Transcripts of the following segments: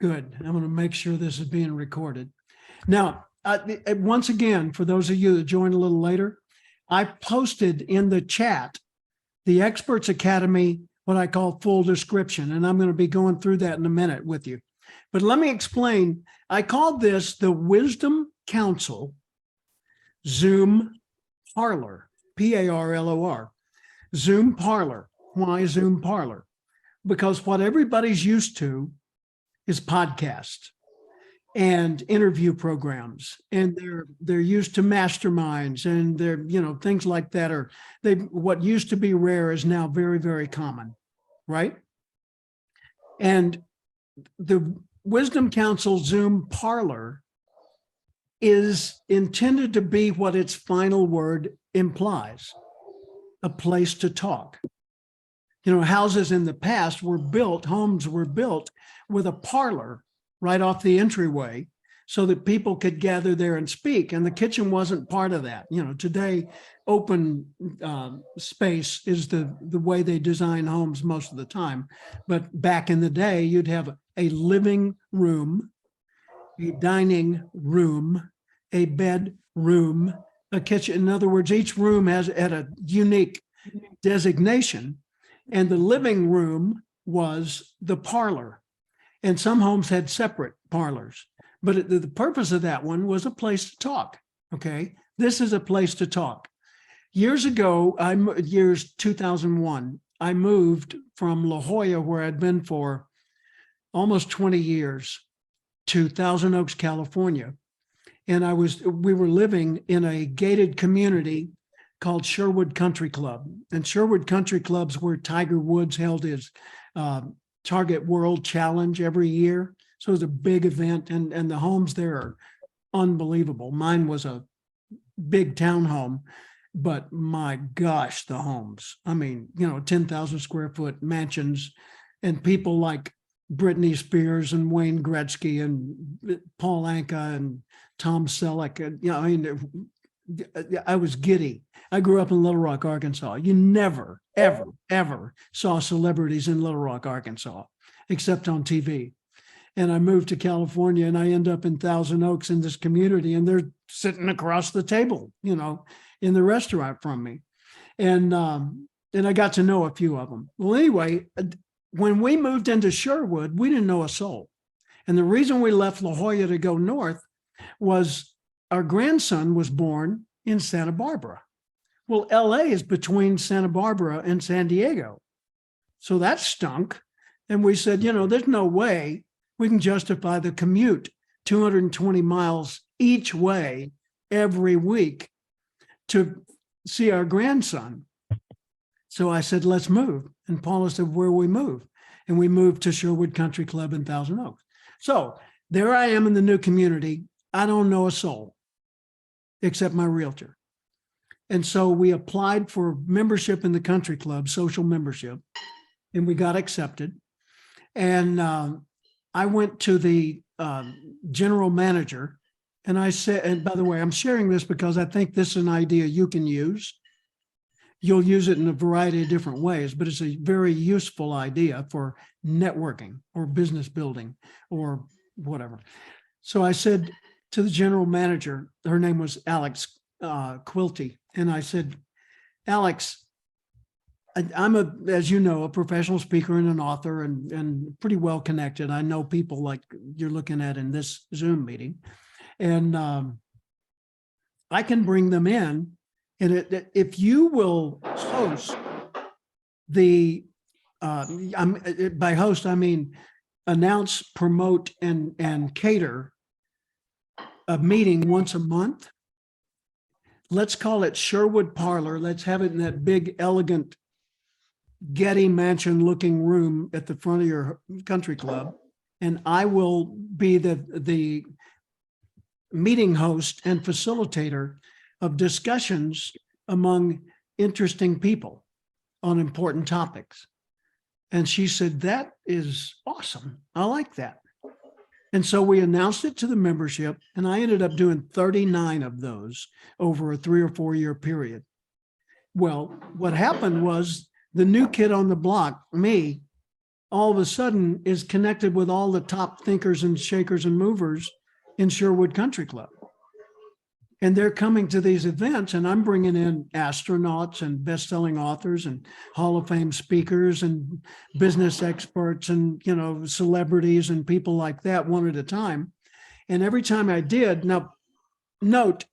Good. I'm going to make sure this is being recorded. Now, once again, for those of you that joined a little later, I posted in the chat the Experts Academy, what I call full description, and I'm going to be going through that in a minute with you. But let me explain. I called this the Wisdom Council Zoom Parlor, Parlor, Zoom Parlor. Why Zoom Parlor? Because what everybody's used to is podcasts and interview programs, and they're used to masterminds, and they're, things like that are what used to be rare is now very, very common, right? And the Wisdom Council Zoom Parlor is intended to be what its final word implies, a place to talk. Houses in the past were built, homes were built with a parlor right off the entryway so that people could gather there and speak. And the kitchen wasn't part of that. Today, open space is the way they design homes most of the time. But back in the day, you'd have a living room, a dining room, a bedroom, a kitchen. In other words, each room had a unique designation. And the living room was the parlor. And some homes had separate parlors. But the purpose of that one was a place to talk, okay? This is a place to talk. Years ago, years 2001, I moved from La Jolla, where I'd been for almost 20 years, to Thousand Oaks, California. And we were living in a gated community called Sherwood Country Club. And Sherwood Country Club's where Tiger Woods held his Target World Challenge every year. So it was a big event, and the homes there are unbelievable. Mine was a big townhome, but my gosh, the homes. I mean, 10,000 square foot mansions, and people like Britney Spears and Wayne Gretzky and Paul Anka and Tom Selleck. And, I was giddy. I grew up in Little Rock, Arkansas. You never, ever, ever saw celebrities in Little Rock, Arkansas, except on TV. And I moved to California, and I end up in Thousand Oaks in this community, and they're sitting across the table, in the restaurant from me. And I got to know a few of them. Well, anyway, when we moved into Sherwood, we didn't know a soul. And the reason we left La Jolla to go north was our grandson was born in Santa Barbara. Well, LA is between Santa Barbara and San Diego. So that stunk. And we said, there's no way we can justify the commute 220 miles each way every week to see our grandson. So I said, let's move. And Paula said, where we move? And we moved to Sherwood Country Club in Thousand Oaks. So there I am in the new community. I don't know a soul except my realtor. And so we applied for membership in the country club, social membership, and we got accepted. And I went to the general manager, and I said, and by the way, I'm sharing this because I think this is an idea you can use. You'll use it in a variety of different ways, but it's a very useful idea for networking or business building or whatever. So I said to the general manager, her name was Alex Quilty, and I said, Alex, I'm as you know, a professional speaker and an author, and pretty well connected. I know people like you're looking at in this Zoom meeting, and I can bring them in. And if you will host the, by host, I mean announce, promote, and cater a meeting once a month. Let's call it Sherwood Parlor. Let's have it in that big, elegant Getty Mansion looking room at the front of your country club. And I will be the meeting host and facilitator of discussions among interesting people on important topics. And she said, that is awesome. I like that. And so we announced it to the membership, and I ended up doing 39 of those over a 3 or 4 year period. Well, what happened was the new kid on the block, me, all of a sudden is connected with all the top thinkers and shakers and movers in Sherwood Country Club. And they're coming to these events, and I'm bringing in astronauts and best-selling authors and Hall of Fame speakers and business experts and, you know, celebrities and people like that one at a time. And every time I did, now note,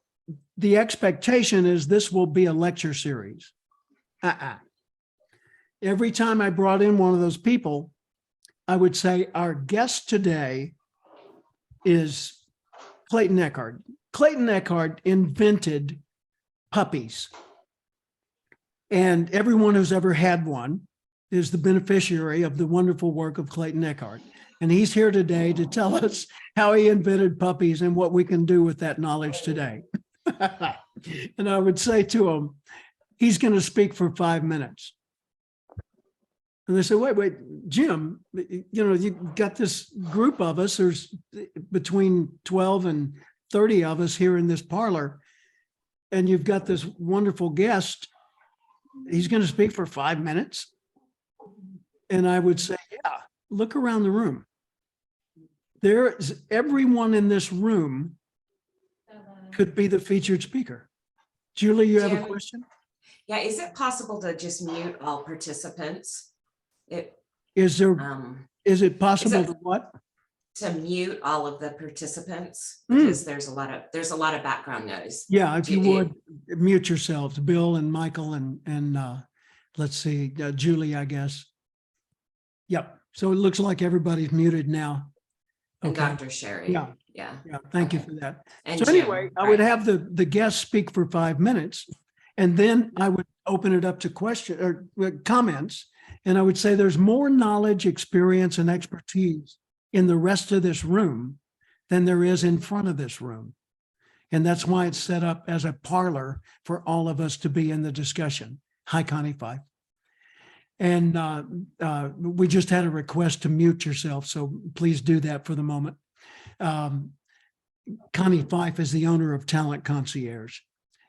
the expectation is this will be a lecture series. Every time I brought in one of those people, I would say, our guest today is Clayton Eckhart. Clayton Eckhart invented puppies. And everyone who's ever had one is the beneficiary of the wonderful work of Clayton Eckhart. And he's here today to tell us how he invented puppies and what we can do with that knowledge today. And I would say to him, he's going to speak for 5 minutes. And they said, wait, Jim, you know, you got this group of us, there's between 12 and 30 of us here in this parlor, and you've got this wonderful guest. He's going to speak for 5 minutes. And I would say, yeah, look around the room. There's everyone in this room could be the featured speaker. Julie, you have a question? Yeah, is it possible to just mute all participants? Is it possible to what? To mute all of the participants, because there's a lot of background noise. Yeah, if you would mute yourselves, Bill and Michael and let's see, Julie, I guess. Yep. So it looks like everybody's muted now. And Dr. Sherry. Yeah. Thank you for that. And so Jim, anyway, I would have the guest speak for 5 minutes, and then I would open it up to question or comments. And I would say there's more knowledge, experience, and expertise in the rest of this room than there is in front of this room. And that's why it's set up as a parlor for all of us to be in the discussion. Hi, Connie Fife. And we just had a request to mute yourself, so please do that for the moment. Connie Fife is the owner of Talent Concierge.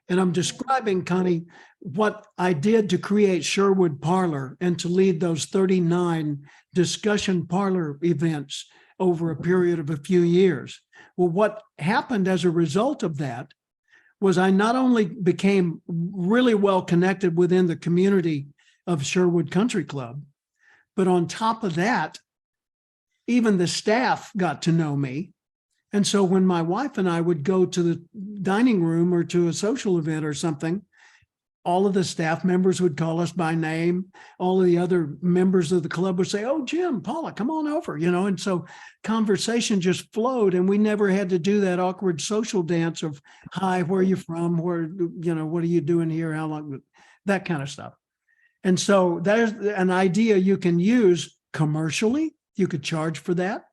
And I'm describing, Connie, what I did to create Sherwood Parlor and to lead those 39 discussion parlor events over a period of a few years. Well, what happened as a result of that was I not only became really well connected within the community of Sherwood Country Club, but on top of that, even the staff got to know me. And so when my wife and I would go to the dining room or to a social event or something, all of the staff members would call us by name. All of the other members of the club would say, oh, Jim, Paula, come on over, you know. And so conversation just flowed, and we never had to do that awkward social dance of, hi, where are you from? Where, you know, what are you doing here? How long? That kind of stuff. And so there's an idea you can use commercially. You could charge for that.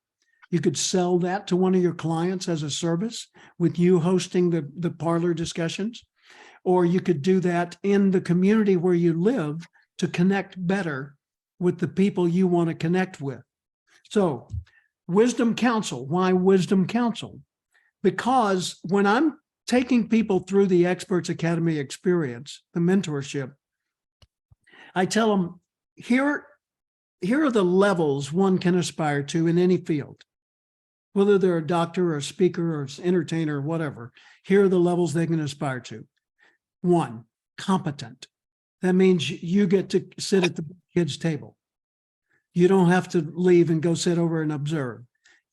You could sell that to one of your clients as a service with you hosting the parlor discussions, or you could do that in the community where you live to connect better with the people you want to connect with. So Wisdom Council, why Wisdom Council? Because when I'm taking people through the Experts Academy experience, the mentorship, I tell them, here are the levels one can aspire to in any field. Whether they're a doctor or a speaker or an entertainer or whatever, here are the levels they can aspire to. 1, competent. That means you get to sit at the kids' table. You don't have to leave and go sit over and observe.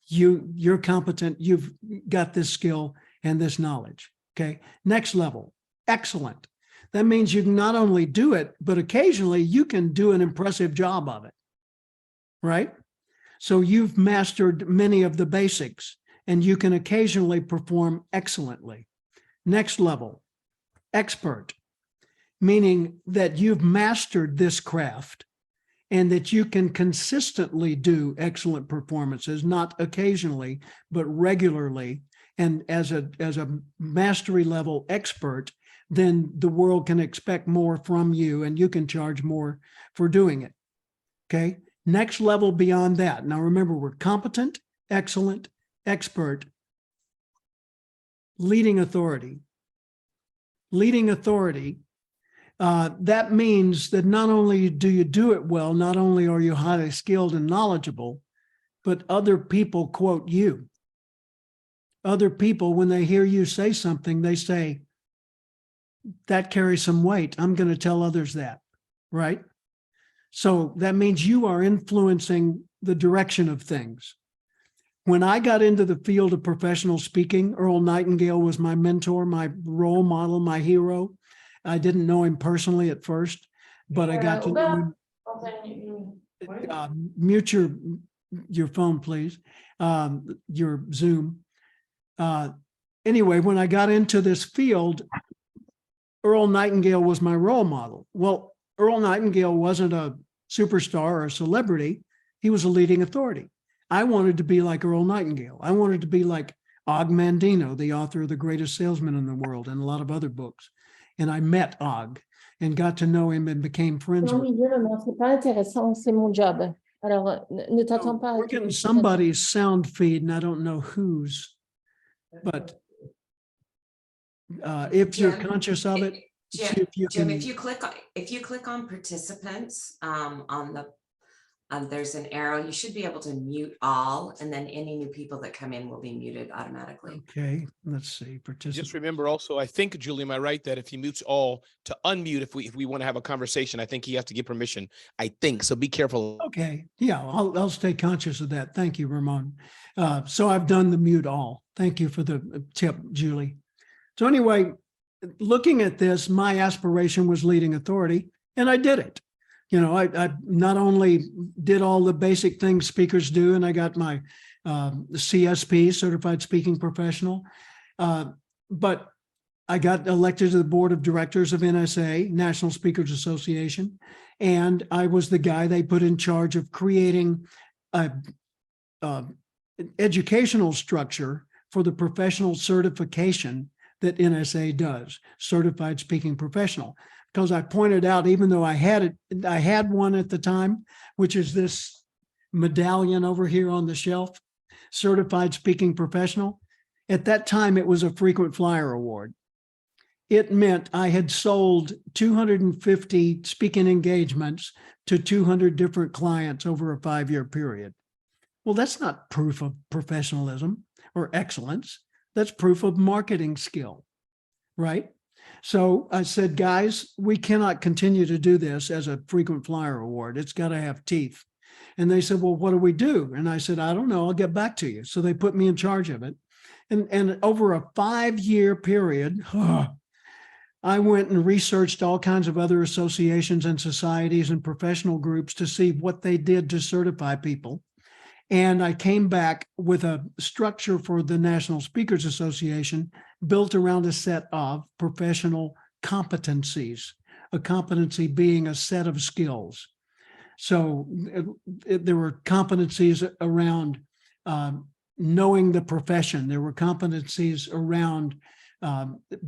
You're competent. You've got this skill and this knowledge. Okay. Next level, excellent. That means you can not only do it, but occasionally you can do an impressive job of it. Right? So you've mastered many of the basics, and you can occasionally perform excellently. Next level, expert, meaning that you've mastered this craft and that you can consistently do excellent performances, not occasionally, but regularly. And as a mastery level expert, then the world can expect more from you and you can charge more for doing it. Okay. Next level beyond that. Now, remember, we're competent, excellent, expert, leading authority. Leading authority that means that not only do you do it well, not only are you highly skilled and knowledgeable, but other people quote you. Other people, when they hear you say something, they say, that carries some weight. I'm going to tell others that, right? So that means you are influencing the direction of things. When I got into the field of professional speaking, Earl Nightingale was my mentor, my role model, my hero. I didn't know him personally at first, but I got to know him. Mute your phone, please, your Zoom. Anyway, when I got into this field, Earl Nightingale was my role model. Well, Earl Nightingale wasn't a superstar or a celebrity. He was a leading authority. I wanted to be like Earl Nightingale. I wanted to be like Og Mandino, the author of The Greatest Salesman in the World and a lot of other books. And I met Og and got to know him and became friends with him. Non, c'est pas intéressant, c'est mon job. Alors, ne t'attends pas. We're getting somebody's sound feed and I don't know whose, but if you're Jim, conscious of it, see Jim, if you Jim, can. if you click on participants, there's an arrow. You should be able to mute all, and then any new people that come in will be muted automatically. Okay, let's see. Participate. Just remember also, I think, Julie, am I right, that if he mutes all, to unmute if we want to have a conversation, I think he has to get permission. I think so. Be careful. Okay, yeah, I'll stay conscious of that. Thank you, Ramon. So I've done the mute all. Thank you for the tip, Julie. So anyway, looking at this, my aspiration was leading authority, and I did it. You know, I not only did all the basic things speakers do, and I got my CSP, Certified Speaking Professional, but I got elected to the board of directors of NSA, National Speakers Association, and I was the guy they put in charge of creating an educational structure for the professional certification that NSA does, Certified Speaking Professional. Because I pointed out, even though I had one at the time, which is this medallion over here on the shelf, Certified Speaking Professional. At that time, it was a frequent flyer award. It meant I had sold 250 speaking engagements to 200 different clients over a 5-year period. Well, that's not proof of professionalism or excellence. That's proof of marketing skill, right? So I said, guys, we cannot continue to do this as a frequent flyer award. It's got to have teeth. And they said, well, what do we do? And I said, I don't know. I'll get back to you. So they put me in charge of it. And over a 5-year period, I went and researched all kinds of other associations and societies and professional groups to see what they did to certify people. And I came back with a structure for the National Speakers Association built around a set of professional competencies, a competency being a set of skills. So there were competencies around knowing the profession. There were competencies around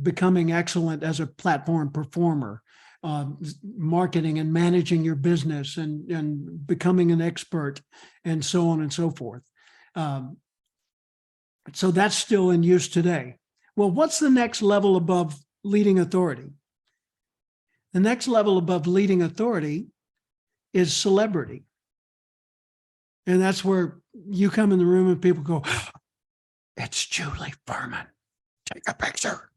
becoming excellent as a platform performer, marketing and managing your business and becoming an expert and so on and so forth. So that's still in use today. Well, what's the next level above leading authority? The next level above leading authority is celebrity. And that's where you come in the room and people go, it's Julie Furman. Take a picture.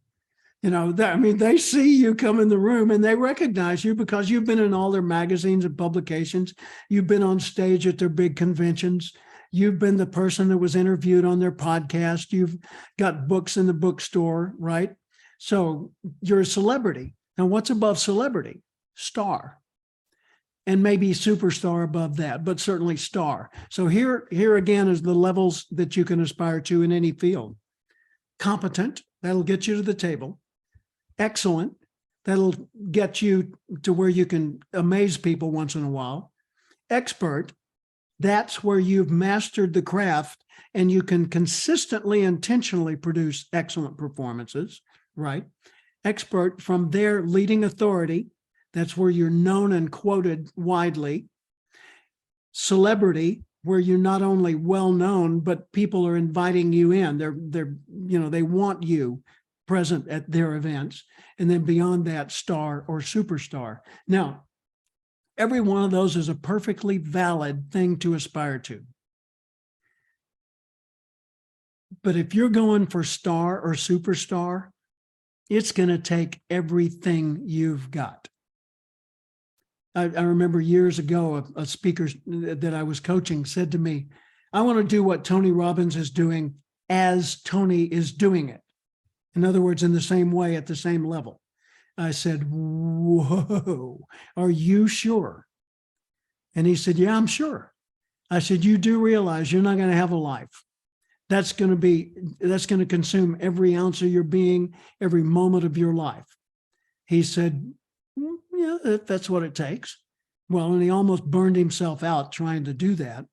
You know, I mean, they see you come in the room and they recognize you because you've been in all their magazines and publications. You've been on stage at their big conventions. You've been the person that was interviewed on their podcast. You've got books in the bookstore, right? So you're a celebrity. Now, what's above celebrity? Star. And maybe superstar above that, but certainly star. So here again is the levels that you can aspire to in any field. Competent, that'll get you to the table. Excellent, that'll get you to where you can amaze people once in a while. Expert, that's where you've mastered the craft and you can consistently, intentionally produce excellent performances, right? Expert, from there, leading authority, that's where you're known and quoted widely. Celebrity, where you're not only well known, but people are inviting you in. They want you present at their events. And then beyond that, star or superstar. Now, every one of those is a perfectly valid thing to aspire to. But if you're going for star or superstar, it's going to take everything you've got. I remember years ago, a speaker that I was coaching said to me, I want to do what Tony Robbins is doing as Tony is doing it. In other words, in the same way, at the same level. I said, whoa, are you sure? And he said, yeah, I'm sure. I said, you do realize you're not going to have a life. That's going to consume every ounce of your being, every moment of your life. He said, yeah, that's what it takes. Well, and he almost burned himself out trying to do that.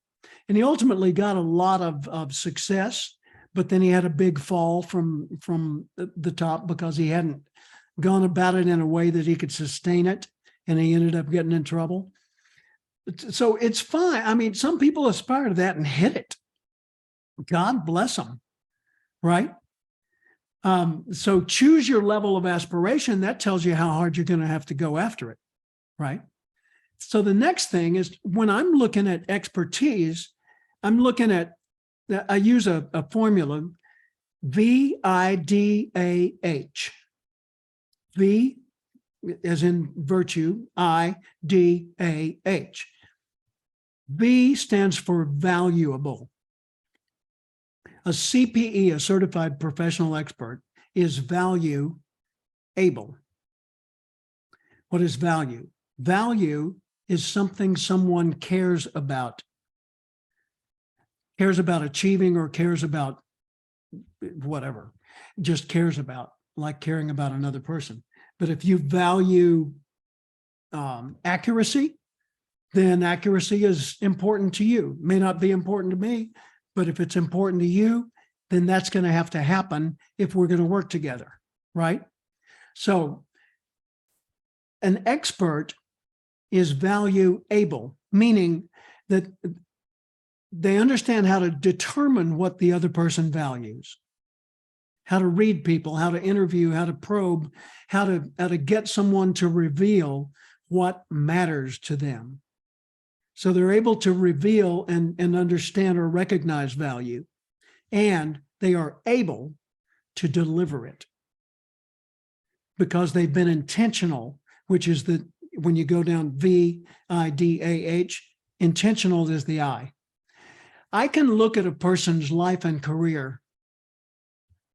And he ultimately got a lot of success, but then he had a big fall from the top because he hadn't gone about it in a way that he could sustain it. And he ended up getting in trouble. So it's fine. I mean, some people aspire to that and hit it. God bless them, right? So choose your level of aspiration. That tells you how hard you're going to have to go after it, right? So the next thing is when I'm looking at expertise, I'm looking at, I use a formula, VIDAH. V as in virtue, IDAH. V stands for valuable. A CPE, a certified professional expert, is value able. What is value? Value is something someone cares about achieving or cares about whatever, just cares about, like caring about another person. But if you value accuracy, then accuracy is important to you. May not be important to me, but if it's important to you, then that's going to have to happen if we're going to work together, right? So an expert is value able, meaning that they understand how to determine what the other person values, how to read people, how to interview, how to probe, how to get someone to reveal what matters to them. So they're able to reveal and understand or recognize value, and they are able to deliver it because they've been intentional, which is when you go down VIDAH, intentional is the I. I can look at a person's life and career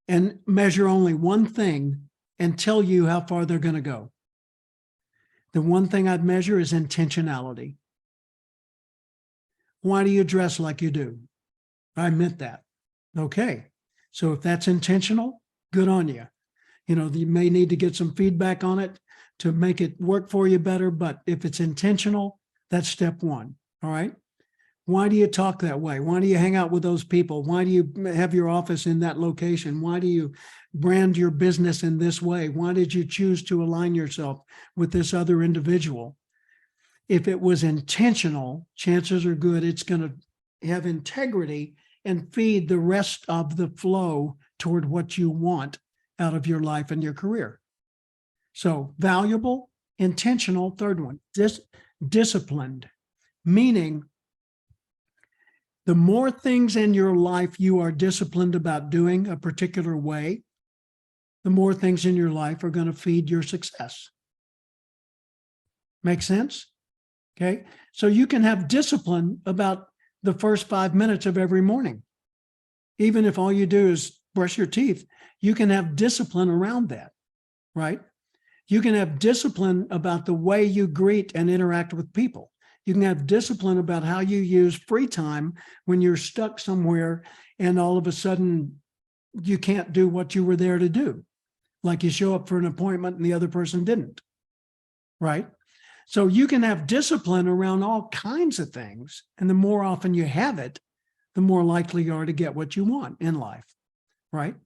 and measure only one thing and tell you how far they're going to go. The one thing I'd measure is intentionality. Why do you dress like you do? I meant that. Okay. So if that's intentional, good on you. You know, you may need to get some feedback on it to make it work for you better, but if it's intentional, that's step one. All right. Why do you talk that way? Why do you hang out with those people? Why do you have your office in that location? Why do you brand your business in this way? Why did you choose to align yourself with this other individual? If it was intentional, chances are good it's going to have integrity and feed the rest of the flow toward what you want out of your life and your career. So valuable, intentional, third one, disciplined, meaning the more things in your life you are disciplined about doing a particular way, the more things in your life are going to feed your success. Make sense? Okay. So you can have discipline about the first 5 minutes of every morning. Even if all you do is brush your teeth, you can have discipline around that, right? You can have discipline about the way you greet and interact with people. You can have discipline about how you use free time when you're stuck somewhere and all of a sudden you can't do what you were there to do. Like you show up for an appointment and the other person didn't, right? So you can have discipline around all kinds of things. And the more often you have it, the more likely you are to get what you want in life, right?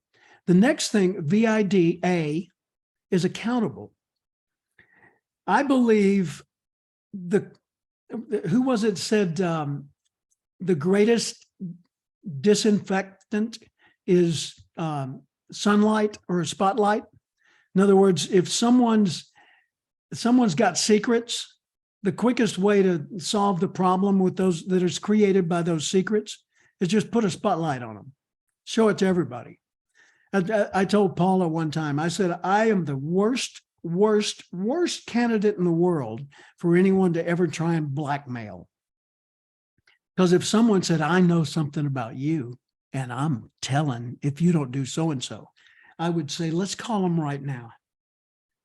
The next thing, VIDA, is accountable. I believe who was it said the greatest disinfectant is sunlight or a spotlight. In other words, if someone's got secrets, the quickest way to solve the problem with those that is created by those secrets is just put a spotlight on them. Show it to everybody. I told Paula one time, I said, I am the worst candidate in the world for anyone to ever try and blackmail. Because if someone said, I know something about you and I'm telling if you don't do so-and-so, I would say, let's call them right now.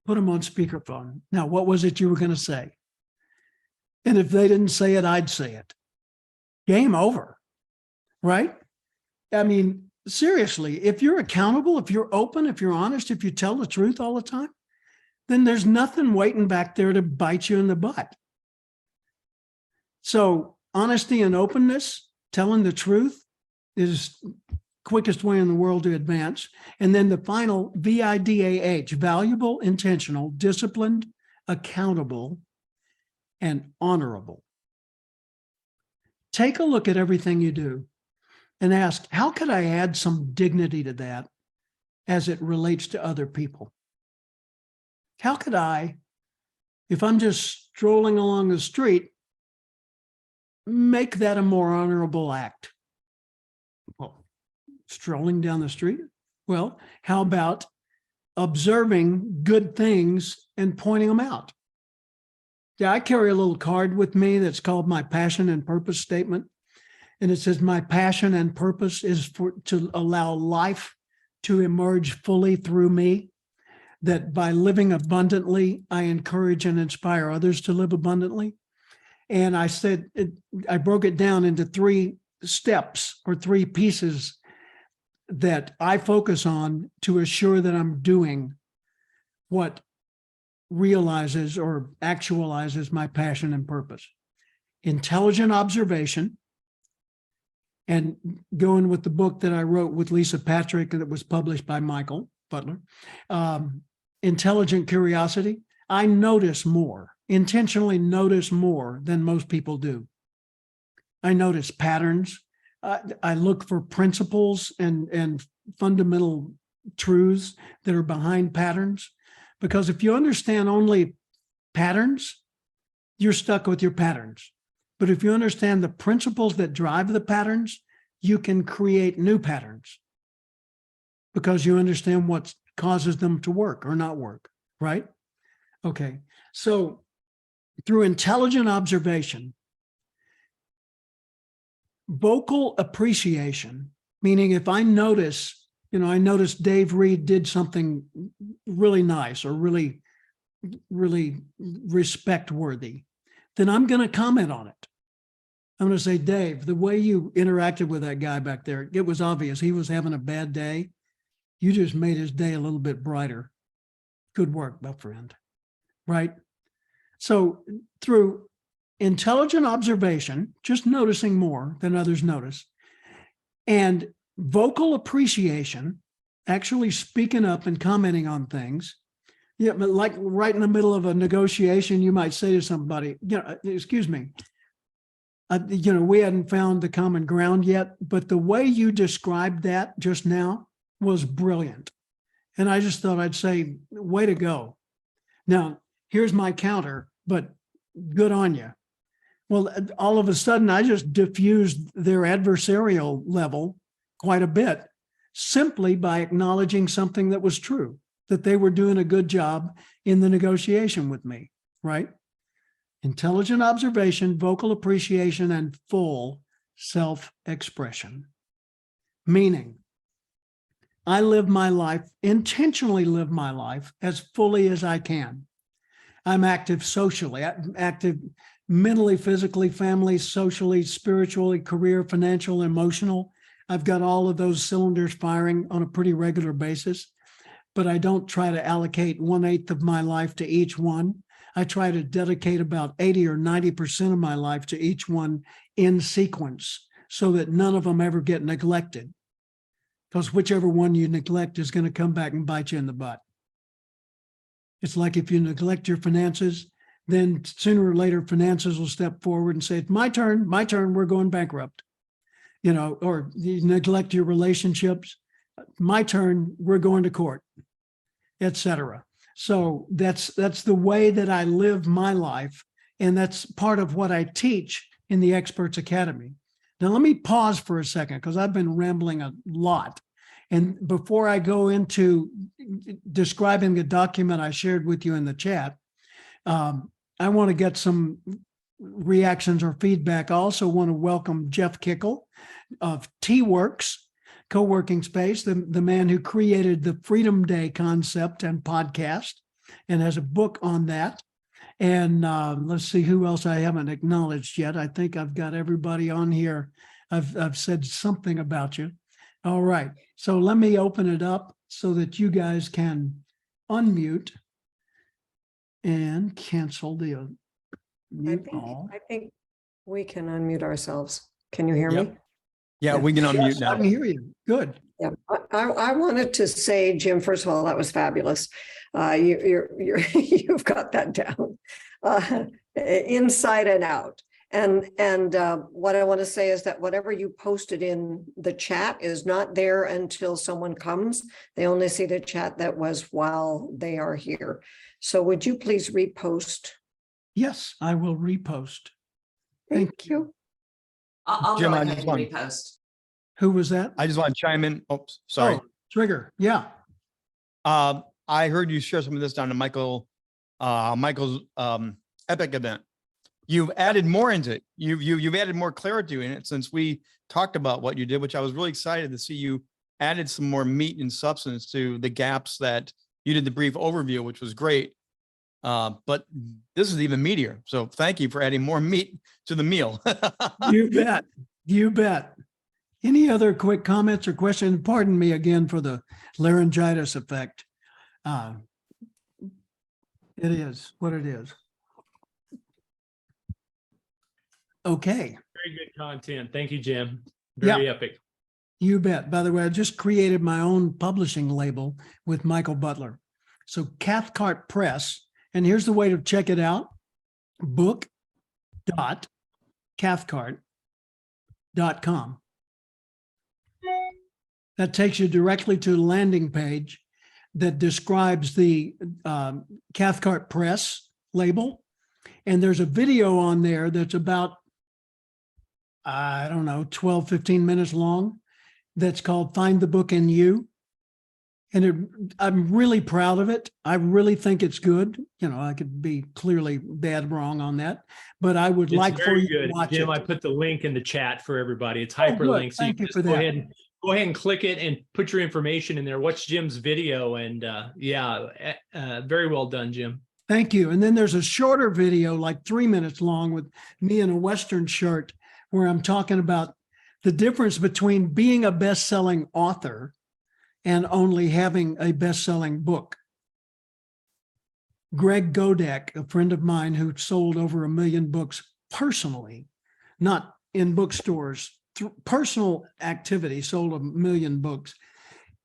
Put them on speakerphone. Now, what was it you were going to say? And if they didn't say it, I'd say it. Game over, right? I mean, seriously, if you're accountable, if you're open, if you're honest, if you tell the truth all the time, then there's nothing waiting back there to bite you in the butt. So honesty and openness, telling the truth is quickest way in the world to advance. And then the final VIDAH, valuable, intentional, disciplined, accountable, and honorable. Take a look at everything you do and ask, how could I add some dignity to that as it relates to other people? How could I, if I'm just strolling along the street, make that a more honorable act? Well, strolling down the street? Well, how about observing good things and pointing them out? Yeah, I carry a little card with me that's called my passion and purpose statement. And it says, my passion and purpose is to allow life to emerge fully through me, that by living abundantly, I encourage and inspire others to live abundantly. And I said, I broke it down into 3 steps or 3 pieces that I focus on to assure that I'm doing what realizes or actualizes my passion and purpose. Intelligent observation, and going with the book that I wrote with Lisa Patrick that was published by Michael Butler, intelligent curiosity. I notice more, intentionally notice more than most people do. I notice patterns. I look for principles and fundamental truths that are behind patterns. Because if you understand only patterns, you're stuck with your patterns. But if you understand the principles that drive the patterns, you can create new patterns because you understand what causes them to work or not work, right? Okay, so through intelligent observation, vocal appreciation, meaning if I notice, I noticed Dave Reed did something really nice or really respect worthy, then I'm going to comment on it. I'm going to say, Dave, the way you interacted with that guy back there, it was obvious he was having a bad day. You just made his day a little bit brighter. Good work, my friend. Right? So through intelligent observation, just noticing more than others notice, and vocal appreciation, actually speaking up and commenting on things. Yeah, but like right in the middle of a negotiation, you might say to somebody, excuse me, we hadn't found the common ground yet, but the way you described that just now was brilliant. And I just thought I'd say, way to go. Now, here's my counter, but good on you. Well, all of a sudden, I just diffused their adversarial level quite a bit simply by acknowledging something that was true, that they were doing a good job in the negotiation with me, right? Intelligent observation, vocal appreciation, and full self-expression. Meaning, I live my life, intentionally live my life as fully as I can. I'm active socially, active mentally, physically, family, socially, spiritually, career, financial, emotional. I've got all of those cylinders firing on a pretty regular basis, but I don't try to allocate 1/8 of my life to each one. I try to dedicate about 80 or 90% of my life to each one in sequence so that none of them ever get neglected. Because whichever one you neglect is going to come back and bite you in the butt. It's like if you neglect your finances, then sooner or later finances will step forward and say, it's my turn, we're going bankrupt. Or you neglect your relationships, my turn, we're going to court, etc. So that's the way that I live my life. And that's part of what I teach in the Experts Academy. Now, let me pause for a second because I've been rambling a lot. And before I go into describing the document I shared with you in the chat, I want to get some reactions or feedback. I also want to welcome Jeff Kickle of T-Works co-working space, the man who created the Freedom Day concept and podcast and has a book on that. And let's see who else I haven't acknowledged yet. I think I've got everybody on here. I've said something about you. All right. So let me open it up so that you guys can unmute and cancel the mute all. I think we can unmute ourselves. Can you hear Yep. me? Yeah, we can unmute Yes, I now. can hear you. Good. Yeah, I wanted to say, Jim, first of all, that was fabulous. You've got that down inside and out. And what I want to say is that whatever you posted in the chat is not there until someone comes. They only see the chat that was while they are here. So would you please repost? Yes, I will repost. Thank you. I'll Jim, go I ahead just and want- repost. Who was that? I just want to chime in. Oops, sorry. Oh, Trigger. Yeah. I heard you share some of this down to Michael's epic event. You've added more into it. You've added more clarity in it since we talked about what you did, which I was really excited to see you added some more meat and substance to the gaps that you did the brief overview, which was great. But this is even meatier. So thank you for adding more meat to the meal. You bet. You bet. Any other quick comments or questions? Pardon me again for the laryngitis effect. It is what it is. Okay, Very good content. Thank you, Jim. Very epic. you bet. By the way, I just created my own publishing label with Michael Butler. So Cathcart Press, and here's the way to check it out. book.cathcart.com. That takes you directly to the landing page that describes the Cathcart Press label. And there's a video on there that's about, I don't know, 12, 15 minutes long. That's called Find the Book in You. And I'm really proud of it. I really think it's good. You know, I could be clearly bad wrong on that, but I would It's like for very you good. to watch Jim, it. I put the link in the chat for everybody. It's Oh, good. hyperlinked. So Thank you just for go that. ahead and click it and put your information in there. Watch Jim's video. And very well done, Jim. Thank you. And then there's a shorter video, like 3 minutes long, with me in a Western shirt, where I'm talking about the difference between being a best-selling author and only having a best-selling book. Greg Godek, a friend of mine who sold over 1 million books personally, not in bookstores, through personal activity, sold 1 million books.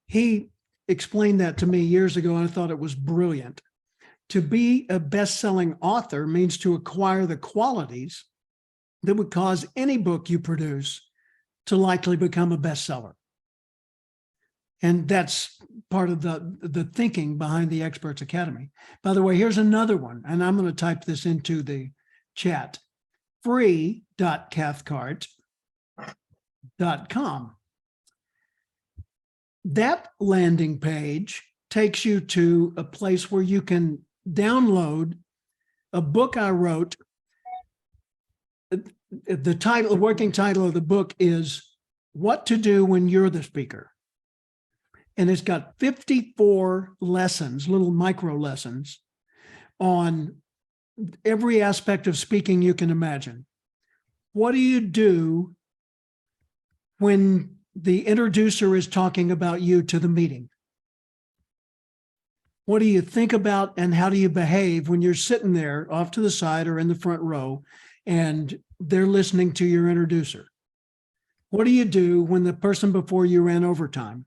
He explained that to me years ago, and I thought it was brilliant. To be a best-selling author means to acquire the qualities that would cause any book you produce to likely become a bestseller. And that's part of the thinking behind the Experts Academy. By the way, here's another one, and I'm going to type this into the chat. free.cathcart.com. That landing page takes you to a place where you can download a book I wrote. The title, the working title of the book is What to Do When You're the Speaker. And it's got 54 lessons, little micro lessons on every aspect of speaking you can imagine. What do you do when the introducer is talking about you to the meeting? What do you think about and how do you behave when you're sitting there off to the side or in the front row and they're listening to your introducer? What do you do when the person before you ran overtime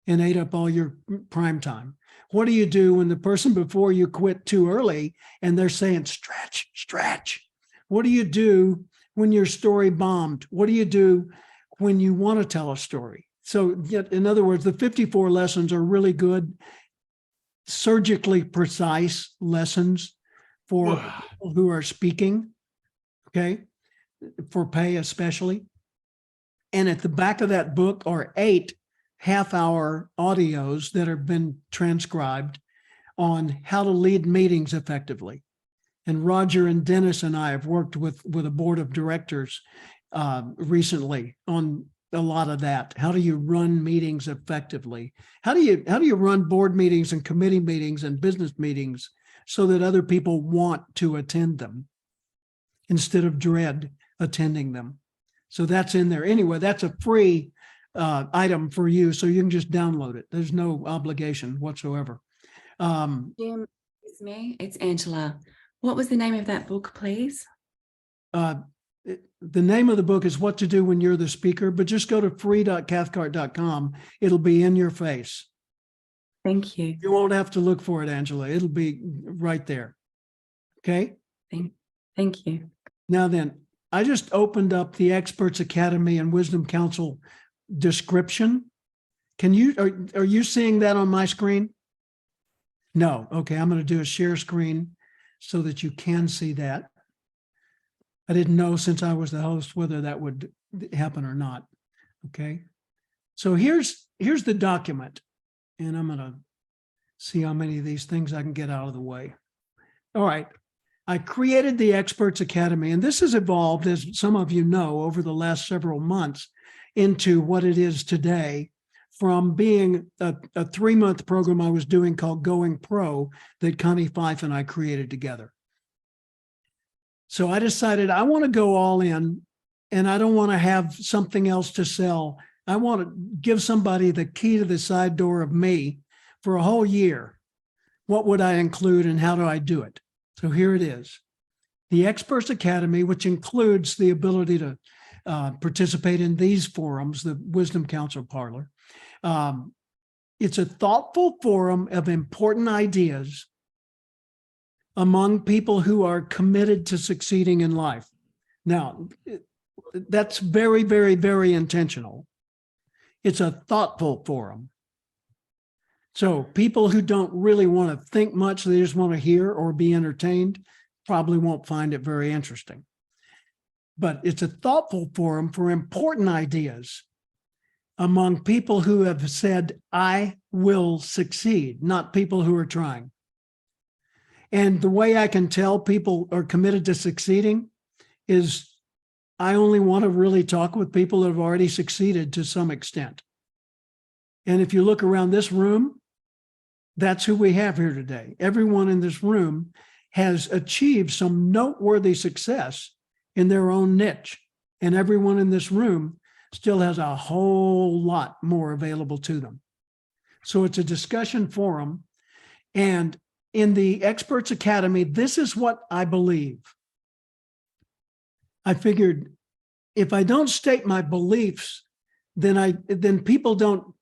and ate up all your prime time? What do you do when the person before you quit too early and they're saying, stretch, stretch? What do you do when your story bombed? What do you do when you want to tell a story? So yet, in other words, the 54 lessons are really good, surgically precise lessons for people who are speaking, okay, for pay especially. And at the back of that book are 8 half-hour audios that have been transcribed on how to lead meetings effectively. And Roger and Dennis and I have worked with a board of directors recently on a lot of that. How do you run meetings effectively? How do you run board meetings and committee meetings and business meetings so that other people want to attend them instead of dread attending them? So that's in there. Anyway, that's a free item for you, so you can just download it. There's no obligation whatsoever. Jim, it's me. It's Angela. What was the name of that book, please? The name of the book is What to Do When You're the Speaker, but just go to free.cathcart.com. It'll be in your face. Thank you. You won't have to look for it, Angela. It'll be right there. Okay. Thank you. Now then, I just opened up the Experts Academy and Wisdom Council description. Can you, are you seeing that on my screen? No. Okay. I'm going to do a share screen so that you can see that. I didn't know, since I was the host, whether that would happen or not. Okay. So here's the document, and I'm going to see how many of these things I can get out of the way. All right. I created the Experts Academy, and this has evolved, as some of you know, over the last several months into what it is today, from being a 3-month program I was doing called Going Pro that Connie Fife and I created together. So I decided I want to go all in, and I don't want to have something else to sell. I want to give somebody the key to the side door of me for a whole year. What would I include, and how do I do it? So here it is. The Experts Academy, which includes the ability to participate in these forums, the Wisdom Council Parlor. It's a thoughtful forum of important ideas among people who are committed to succeeding in life. Now, that's very, very, very intentional. It's a thoughtful forum. So people who don't really want to think much, they just want to hear or be entertained, probably won't find it very interesting. But it's a thoughtful forum for important ideas among people who have said, I will succeed, not people who are trying. And the way I can tell people are committed to succeeding is I only want to really talk with people that have already succeeded to some extent. And if you look around this room, that's who we have here today. Everyone in this room has achieved some noteworthy success in their own niche. And everyone in this room still has a whole lot more available to them. So it's a discussion forum. And in the Experts Academy, this is what I believe. I figured if I don't state my beliefs, then people don't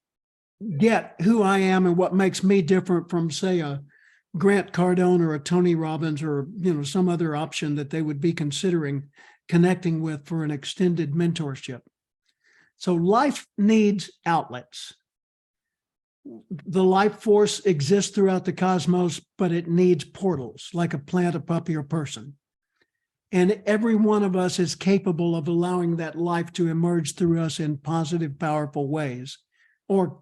get who I am and what makes me different from, say, a Grant Cardone or a Tony Robbins or some other option that they would be considering connecting with for an extended mentorship. So life needs outlets. The life force exists throughout the cosmos, but it needs portals, like a plant, a puppy, or person. And every one of us is capable of allowing that life to emerge through us in positive, powerful ways, or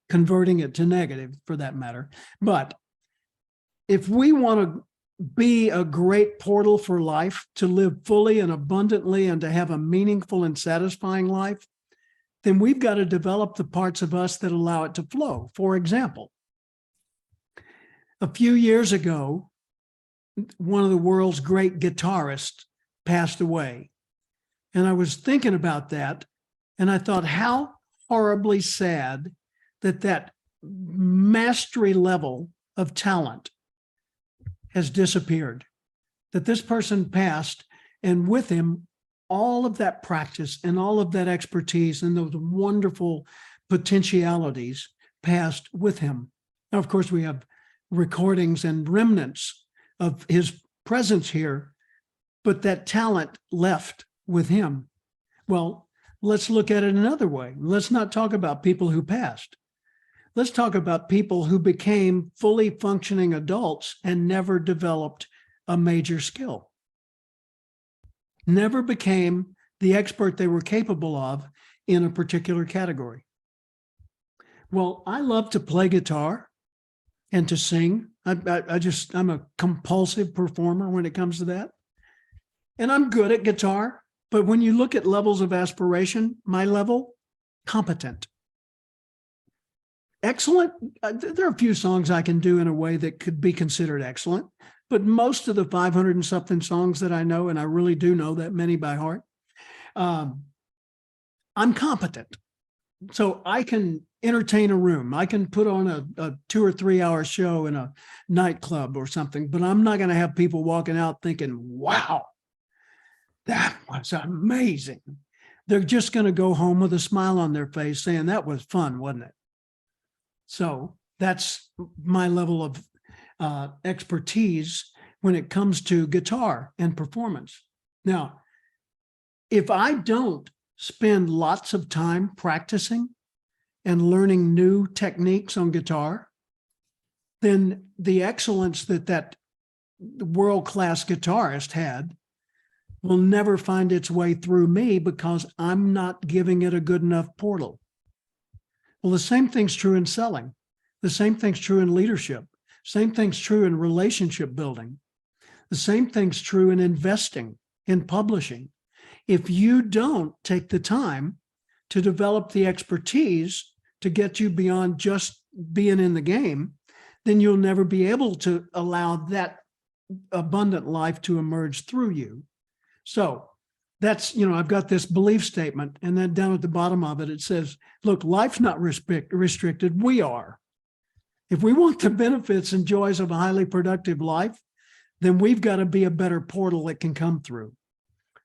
converting it to negative for that matter. But if we want to be a great portal for life, to live fully and abundantly and to have a meaningful and satisfying life, then we've got to develop the parts of us that allow it to flow. For example, a few years ago, one of the world's great guitarists passed away. And I was thinking about that, and I thought, how horribly sad that mastery level of talent has disappeared, that this person passed, and with him, all of that practice and all of that expertise and those wonderful potentialities passed with him. Now, of course, we have recordings and remnants of his presence here, but that talent left with him. Well, Let's look at it another way. Let's not talk about people who passed. Let's talk about people who became fully functioning adults and never developed a major skill. Never became the expert they were capable of in a particular category. Well, I love to play guitar and to sing. I'm a compulsive performer when it comes to that. And I'm good at guitar, but when you look at levels of aspiration, my level, competent. Excellent. There are a few songs I can do in a way that could be considered excellent, but most of the 500 and something songs that I know, and I really do know that many by heart, I'm competent. So I can entertain a room. I can put on a 2 or 3 hour show in a nightclub or something, but I'm not going to have people walking out thinking, wow, that was amazing. They're just going to go home with a smile on their face saying that was fun, wasn't it? So that's my level of expertise when it comes to guitar and performance. Now, if I don't spend lots of time practicing and learning new techniques on guitar, then the excellence that world-class guitarist had will never find its way through me because I'm not giving it a good enough portal. Well, the same thing's true in selling. The same thing's true in leadership. Same thing's true in relationship building. The same thing's true in investing, in publishing. If you don't take the time to develop the expertise to get you beyond just being in the game, then you'll never be able to allow that abundant life to emerge through you. So that's, I've got this belief statement, and then down at the bottom of it, it says, look, life's not restricted. We are. If we want the benefits and joys of a highly productive life, then we've got to be a better portal that can come through.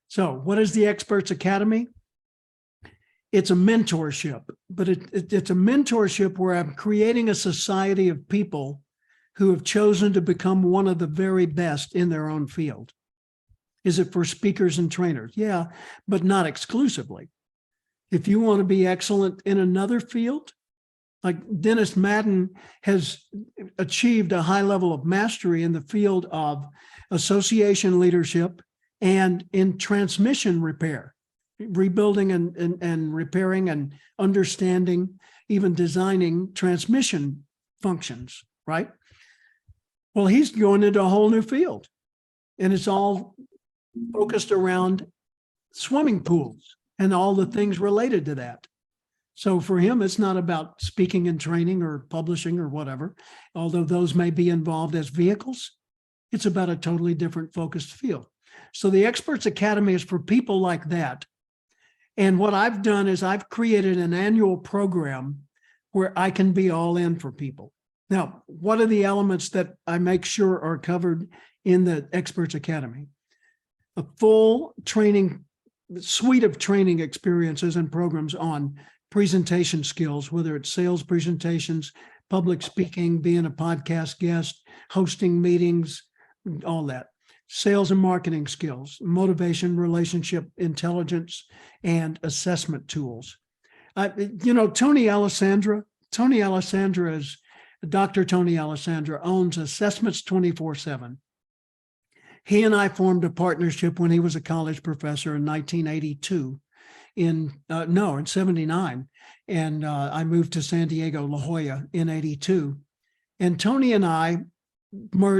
So what is the Experts Academy? It's a mentorship, but it's a mentorship where I'm creating a society of people who have chosen to become one of the very best in their own field. Is it for speakers and trainers? Yeah, but not exclusively. If you want to be excellent in another field, like Dennis Madden has achieved a high level of mastery in the field of association leadership and in transmission repair, rebuilding and repairing and understanding, even designing transmission functions, right? Well, he's going into a whole new field, and it's all focused around swimming pools and all the things related to that. So for him, it's not about speaking and training or publishing or whatever, although those may be involved as vehicles. It's about a totally different focused field. So the Experts Academy is for people like that. And what I've done is I've created an annual program where I can be all in for people. Now, what are the elements that I make sure are covered in the Experts Academy? A full training, suite of training experiences and programs on presentation skills, whether it's sales presentations, public speaking, being a podcast guest, hosting meetings, all that. Sales and marketing skills, motivation, relationship intelligence, and assessment tools. Tony Alessandra is Dr. Tony Alessandra owns Assessments 24/7. He and I formed a partnership when he was a college professor in 1982 in 79. And I moved to San Diego, La Jolla in 82. And Tony and I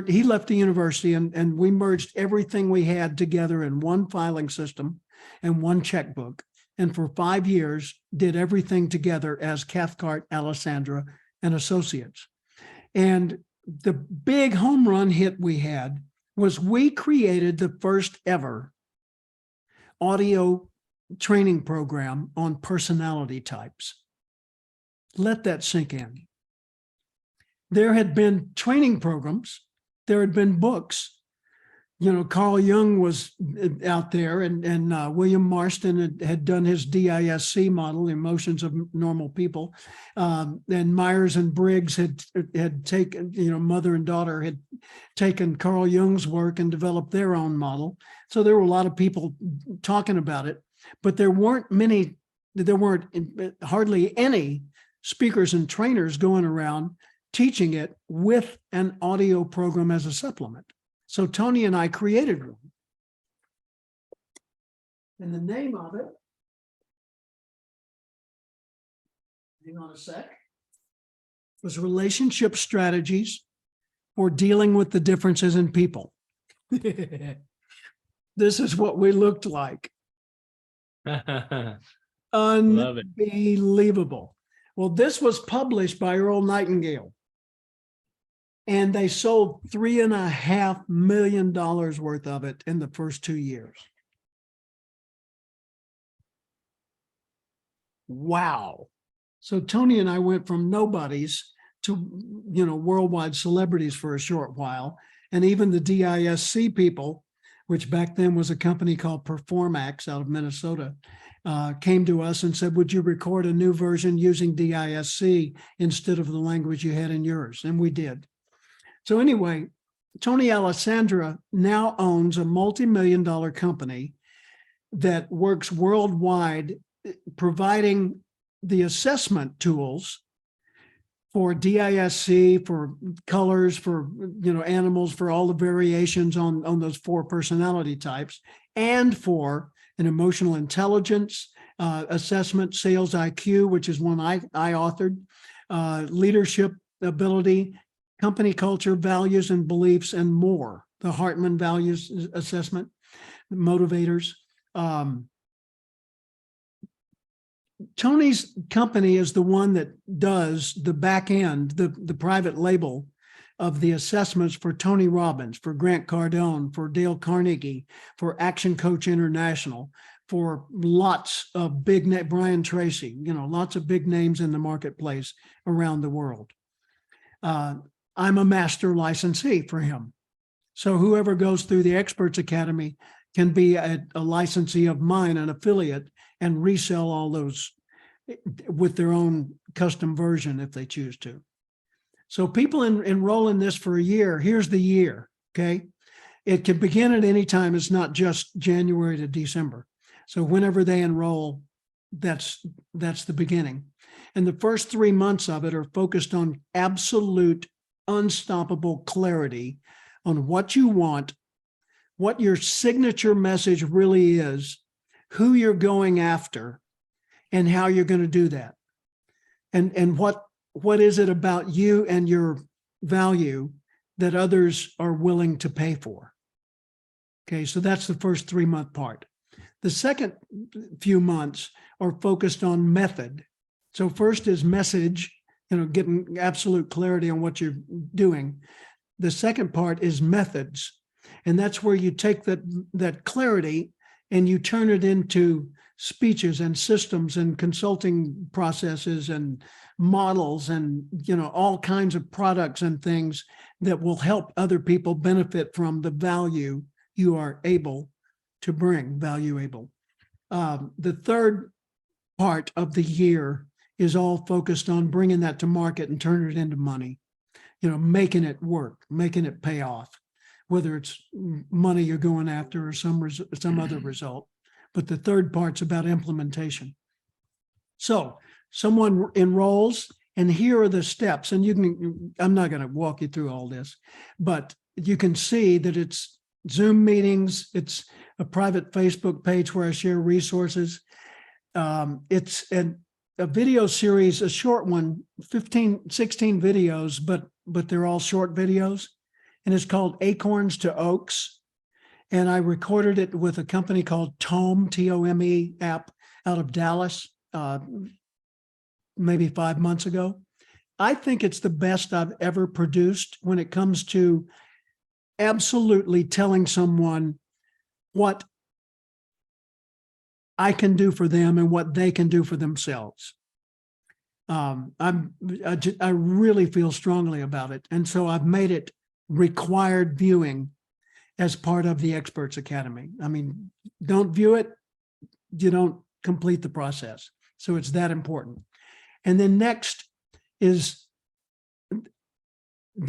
he left the university and we merged everything we had together in one filing system and one checkbook. And for 5 years, did everything together as Cathcart, Alessandra, and Associates. And the big home run hit we had was we created the first ever audio training program on personality types. Let that sink in. There had been training programs, there had been books. Carl Jung was out there, and William Marston had done his DISC model, Emotions of Normal People. And Myers and Briggs had taken, mother and daughter had taken Carl Jung's work and developed their own model. So there were a lot of people talking about it, but there weren't many there weren't hardly any speakers and trainers going around teaching it with an audio program as a supplement. So Tony and I created one. And the name of it, hang on a sec, was Relationship Strategies for Dealing with the Differences in People. This is what we looked like. Love it. Unbelievable. Well, this was published by Earl Nightingale. And they sold $3.5 million worth of it in the first 2 years. Wow. So Tony and I went from nobodies to, worldwide celebrities for a short while. And even the DISC people, which back then was a company called Performax out of Minnesota, came to us and said, would you record a new version using DISC instead of the language you had in yours? And we did. So anyway, Tony Alessandra now owns a multi-million-dollar company that works worldwide, providing the assessment tools for DISC, for colors, for animals, for all the variations on those 4 personality types, and for an emotional intelligence assessment, sales IQ, which is one I authored, leadership ability, company culture, values and beliefs, and more. The Hartman Values Assessment, motivators. Tony's company is the one that does the back end, the private label of the assessments for Tony Robbins, for Grant Cardone, for Dale Carnegie, for Action Coach International, for lots of big name, Brian Tracy, lots of big names in the marketplace around the world. I'm a master licensee for him. So whoever goes through the Experts Academy can be a licensee of mine, an affiliate, and resell all those with their own custom version if they choose to. So people enroll in this for a year. Here's the year, okay? It can begin at any time. It's not just January to December. So whenever they enroll, that's the beginning. And the first 3 months of it are focused on absolute unstoppable clarity on what you want, what your signature message really is, who you're going after, and how you're going to do that. And what is it about you and your value that others are willing to pay for? Okay, so that's the first 3-month part. The second few months are focused on method. So first is message, getting absolute clarity on what you're doing. The second part is methods. And that's where you take that clarity and you turn it into speeches and systems and consulting processes and models and, all kinds of products and things that will help other people benefit from the value you are able to bring, valuable. The third part of the year is all focused on bringing that to market and turning it into money, making it work, making it pay off, whether it's money you're going after or some other result. But the third part's about implementation. So someone enrolls, and here are the steps. And I'm not going to walk you through all this, but you can see that it's Zoom meetings. It's a private Facebook page where I share resources. It's a video series, a short one, 16 videos, but they're all short videos. And it's called Acorns to Oaks. And I recorded it with a company called Tome, T-O-M-E app out of Dallas, maybe 5 months ago. I think it's the best I've ever produced when it comes to absolutely telling someone what I can do for them and what they can do for themselves. I really feel strongly about it. And so I've made it required viewing as part of the Experts Academy. I mean, don't view it, you don't complete the process. So it's that important. And then next is,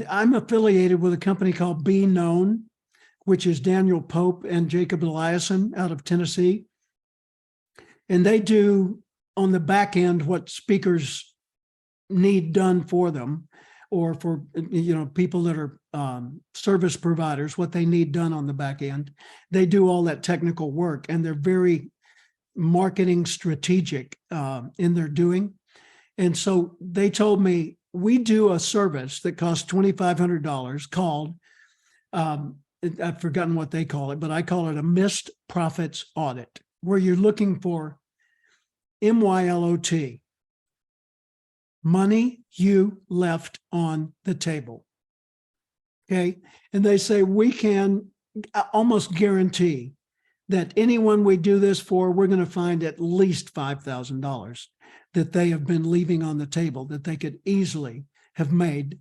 I'm affiliated with a company called Be Known, which is Daniel Pope and Jacob Eliason out of Tennessee. And they do on the back end, what speakers need done for them, or for, people that are service providers, what they need done on the back end. They do all that technical work, and they're very marketing strategic in their doing. And so they told me, we do a service that costs $2,500 called, I've forgotten what they call it, but I call it a missed profits audit, where you're looking for MYLOT, money you left on the table. Okay. And they say we can almost guarantee that anyone we do this for, we're going to find at least $5,000 that they have been leaving on the table that they could easily have made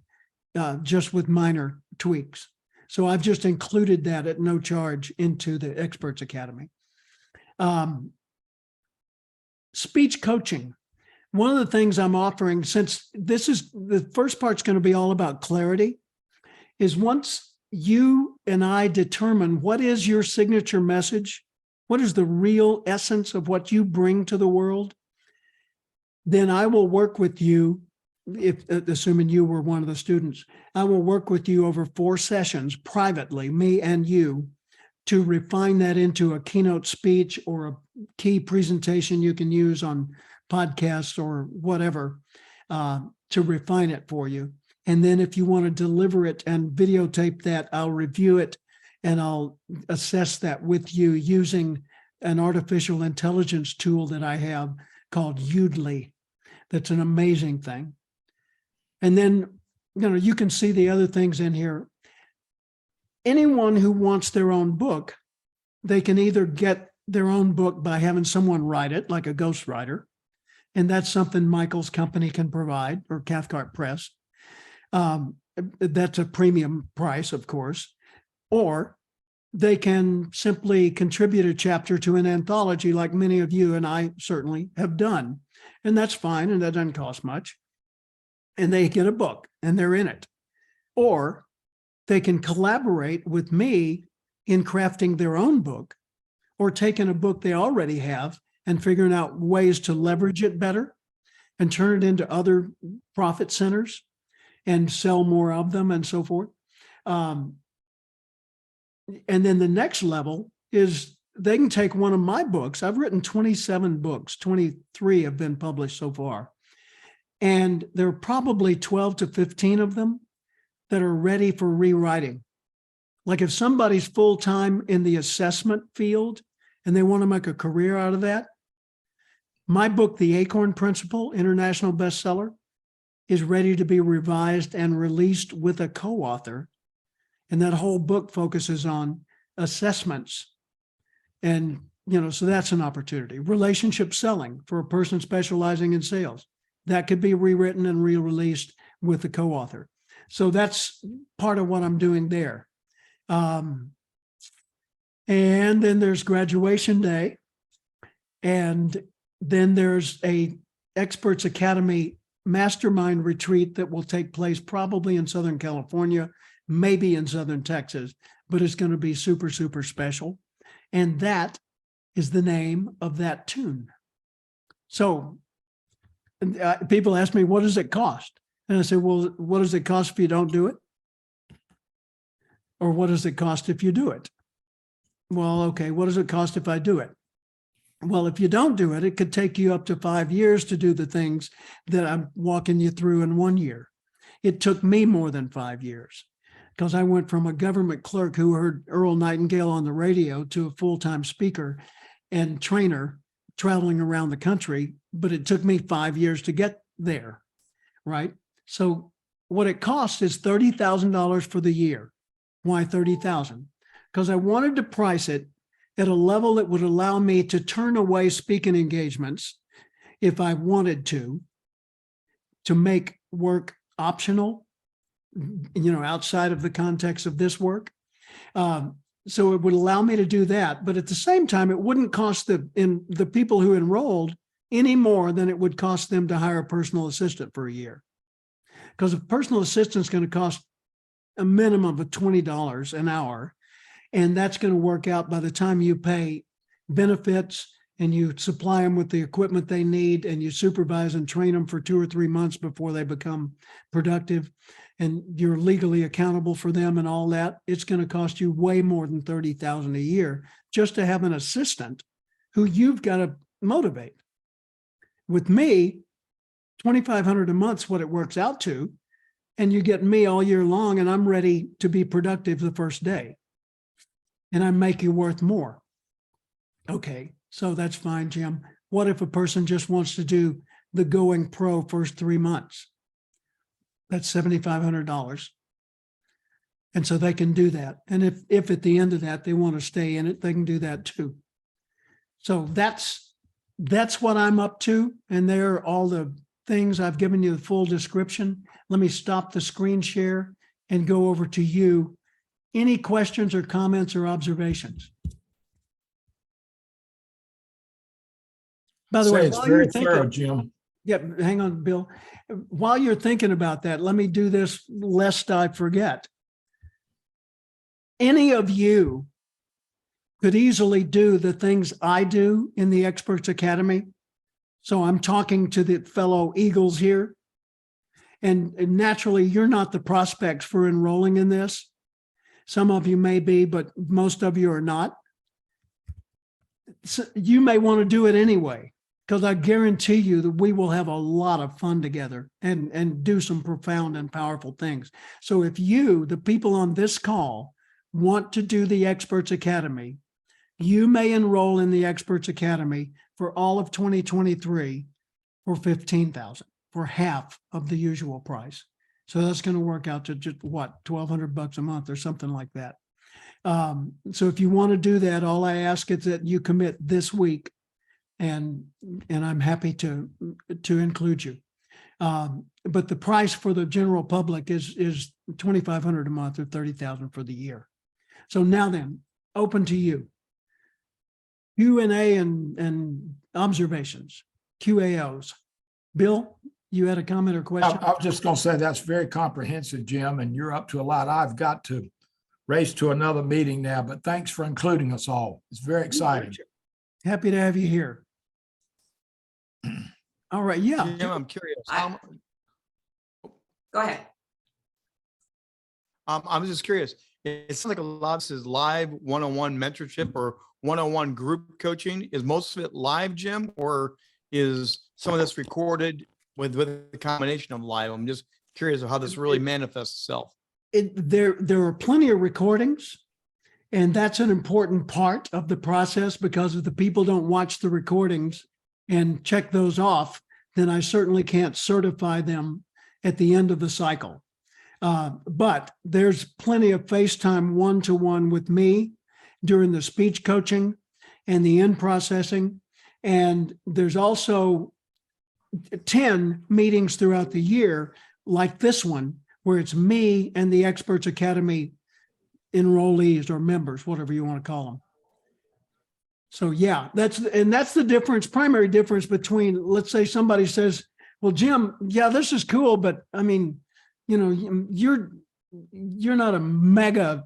just with minor tweaks. So I've just included that at no charge into the Experts Academy. Speech coaching. One of the things I'm offering, since this is the first part's going to be all about clarity, is once you and I determine what is your signature message, what is the real essence of what you bring to the world, then I will work with you, if assuming you were one of the students, I will work with you over 4 sessions privately, me and you, to refine that into a keynote speech or a key presentation you can use on podcasts or whatever, to refine it for you. And then if you want to deliver it and videotape that, I'll review it and I'll assess that with you using an artificial intelligence tool that I have called Udly. That's an amazing thing. And then, you can see the other things in here. Anyone who wants their own book, they can either get their own book by having someone write it, like a ghostwriter. And that's something Michael's company can provide, or Cathcart Press. That's a premium price, of course. Or they can simply contribute a chapter to an anthology, like many of you and I certainly have done. And that's fine, and that doesn't cost much. And they get a book, and they're in it. Or they can collaborate with me in crafting their own book, or taking a book they already have and figuring out ways to leverage it better and turn it into other profit centers and sell more of them and so forth. And then the next level is they can take one of my books. I've written 27 books, 23 have been published so far. And there are probably 12 to 15 of them that are ready for rewriting. Like if somebody's full-time in the assessment field and they want to make a career out of that, my book, The Acorn Principle, international bestseller, is ready to be revised and released with a co-author. And that whole book focuses on assessments. And, so that's an opportunity. Relationship selling for a person specializing in sales. That could be rewritten and re-released with the co-author. So that's part of what I'm doing there. And then there's graduation day. And then there's a Experts Academy mastermind retreat that will take place probably in Southern California, maybe in Southern Texas, but it's going to be super, super special. And that is the name of that tune. So people ask me, what does it cost? And I say, well, what does it cost if you don't do it? Or what does it cost if you do it? Well, okay, what does it cost if I do it? Well, if you don't do it, it could take you up to 5 years to do the things that I'm walking you through in 1 year. It took me more than 5 years because I went from a government clerk who heard Earl Nightingale on the radio to a full-time speaker and trainer traveling around the country, but it took me 5 years to get there, right? So what it costs is $30,000 for the year. Why 30,000? Because I wanted to price it at a level that would allow me to turn away speaking engagements if I wanted to make work optional, outside of the context of this work. So it would allow me to do that. But at the same time, it wouldn't cost the people who enrolled any more than it would cost them to hire a personal assistant for a year. Because a personal assistant is going to cost a minimum of $20 an hour. And that's going to work out by the time you pay benefits and you supply them with the equipment they need, and you supervise and train them for 2 or 3 months before they become productive, and you're legally accountable for them and all that, it's going to cost you way more than $30,000 a year just to have an assistant who you've got to motivate. With me, $2,500 a month's what it works out to, and you get me all year long, and I'm ready to be productive the first day, and I make you worth more. Okay, so that's fine, Jim. What if a person just wants to do the going pro first 3 months? That's $7,500. And so they can do that. And if at the end of that, they want to stay in it, they can do that too. So that's what I'm up to. And there are all the things. I've given you the full description. Let me stop the screen share and go over to you. Any questions or comments or observations? By the way, It's while you're very thorough, thinking, Jim. yeah, hang on, Bill. While you're thinking about that, let me do this lest I forget. Any of you could easily do the things I do in the Experts Academy. So I'm talking to the fellow Eagles here. And naturally, you're not the prospects for enrolling in this. Some of you may be, but most of you are not. So you may want to do it anyway, because I guarantee you that we will have a lot of fun together and do some profound and powerful things. So if you, the people on this call, want to do the Experts Academy, you may enroll in the Experts Academy for all of 2023 for $15,000, for half of the usual price. So that's going to work out to just what, $1,200 a month or something like that. So if you want to do that, all I ask is that you commit this week, and I'm happy to include you. But the price for the general public is $2,500 a month or $30,000 for the year. So now then, open to you. Q&A and observations, QAOs. Bill, you had a comment or question? I was just going to say that's very comprehensive, Jim, and you're up to a lot. I've got to race to another meeting now, but thanks for including us all. It's very exciting. Happy to have you here. All right, yeah. Jim, I'm curious. Go ahead. I was just curious. It sounds like a lot of this is live one-on-one mentorship or one-on-one group coaching. Is most of it live, Jim, or is some of this recorded with a combination of live? I'm just curious of how this really manifests itself. There are plenty of recordings, and that's an important part of the process, because if the people don't watch the recordings and check those off, then I certainly can't certify them at the end of the cycle. But there's plenty of FaceTime one-to-one with me during the speech coaching and the in processing. And there's also 10 meetings throughout the year, like this one, where it's me and the Experts Academy enrollees or members, whatever you want to call them. So yeah, that's the difference, primary difference between, let's say somebody says, well, Jim, yeah, this is cool, but I mean, you know, you're not a mega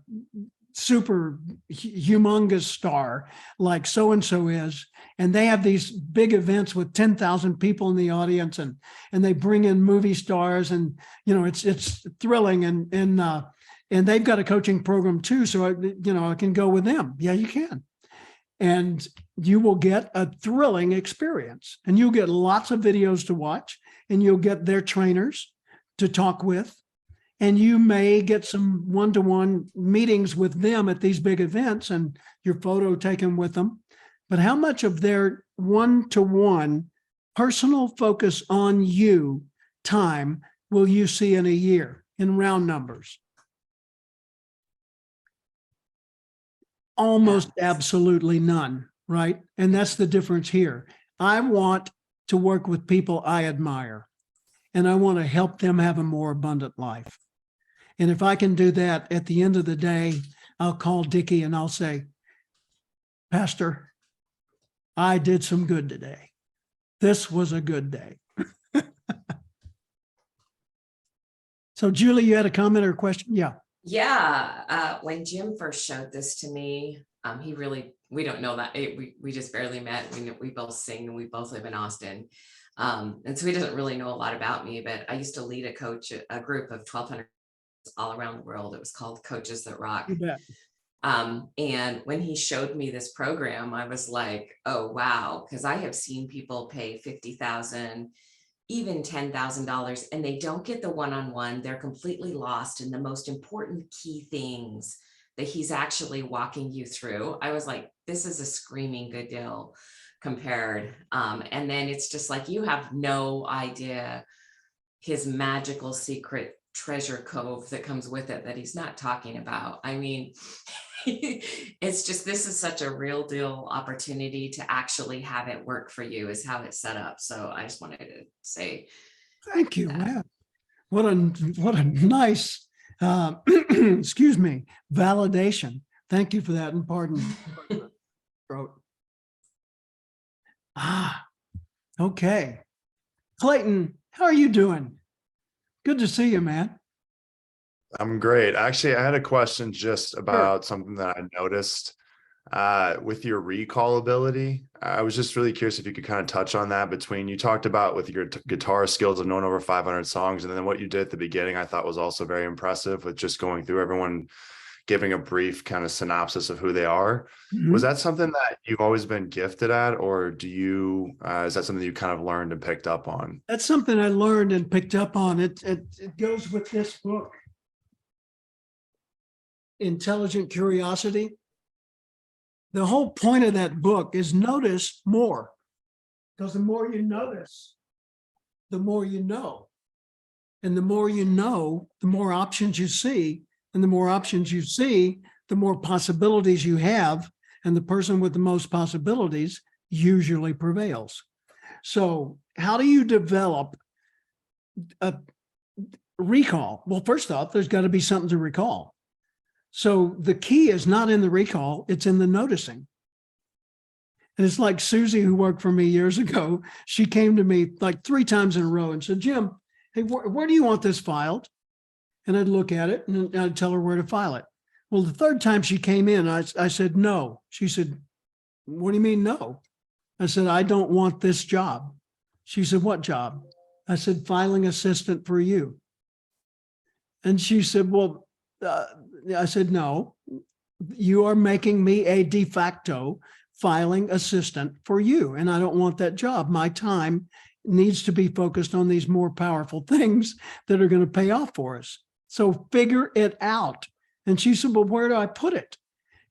super humongous star like so-and-so is. And they have these big events with 10,000 people in the audience, and they bring in movie stars, and, you know, it's thrilling, and they've got a coaching program too. So I can go with them. Yeah, you can. And you will get a thrilling experience, and you'll get lots of videos to watch, and you'll get their trainers to talk with, and you may get some one-to-one meetings with them at these big events and your photo taken with them. But how much of their one-to-one personal focus on you time will you see in a year in round numbers? Almost absolutely none, right? And that's the difference here. I want to work with people I admire, and I want to help them have a more abundant life. And if I can do that, at the end of the day, I'll call Dickie and I'll say, Pastor, I did some good today. This was a good day. So Julie, you had a comment or a question? Yeah. Yeah, when Jim first showed this to me, he really we don't know that. We just barely met. We both sing and we both live in Austin. And so he doesn't really know a lot about me, but I used to lead a group of 1,200 all around the world. It was called Coaches That Rock. You bet. And when he showed me this program, I was like, oh, wow. Because I have seen people pay $50,000, even $10,000, and they don't get the one-on-one. They're completely lost in the most important key things that he's actually walking you through. I was like, this is a screaming good deal compared. And then it's just like, you have no idea his magical secret treasure cove that comes with it that he's not talking about. I mean, it's just, this is such a real deal opportunity to actually have it work for you is how it's set up. So I just wanted to say, Thank you. that. Wow. What a nice, excuse me, validation. Thank you for that. And pardon. Throat. Okay. Clayton, how are you doing? Good to see you, man. I'm great. Actually, I had a question just about something that I noticed with your recall ability. I was just really curious if you could kind of touch on that between you talked about with your guitar skills of knowing over 500 songs. And then what you did at the beginning, I thought was also very impressive with just going through everyone, giving a brief kind of synopsis of who they are. Mhm. Was that something that you've always been gifted at, or do you, is that something you kind of learned and picked up on? That's something I learned and picked up on. It goes with this book, Intelligent Curiosity. The whole point of that book is notice more, because the more you notice, the more you know. And the more you know, the more options you see. And the more options you see, the more possibilities you have. And the person with the most possibilities usually prevails. So how do you develop a recall? Well, first off, there's got to be something to recall. So the key is not in the recall, it's in the noticing. And it's like Susie, who worked for me years ago. She came to me like 3 times in a row and said, Jim, hey, where do you want this filed? And I'd look at it and I'd tell her where to file it. Well, the 3rd time she came in, I said, no. She said, what do you mean no? I said, I don't want this job. She said, what job? I said, filing assistant for you. And she said, well, I said, no, you are making me a de facto filing assistant for you. And I don't want that job. My time needs to be focused on these more powerful things that are going to pay off for us. So figure it out. And she said, well, where do I put it?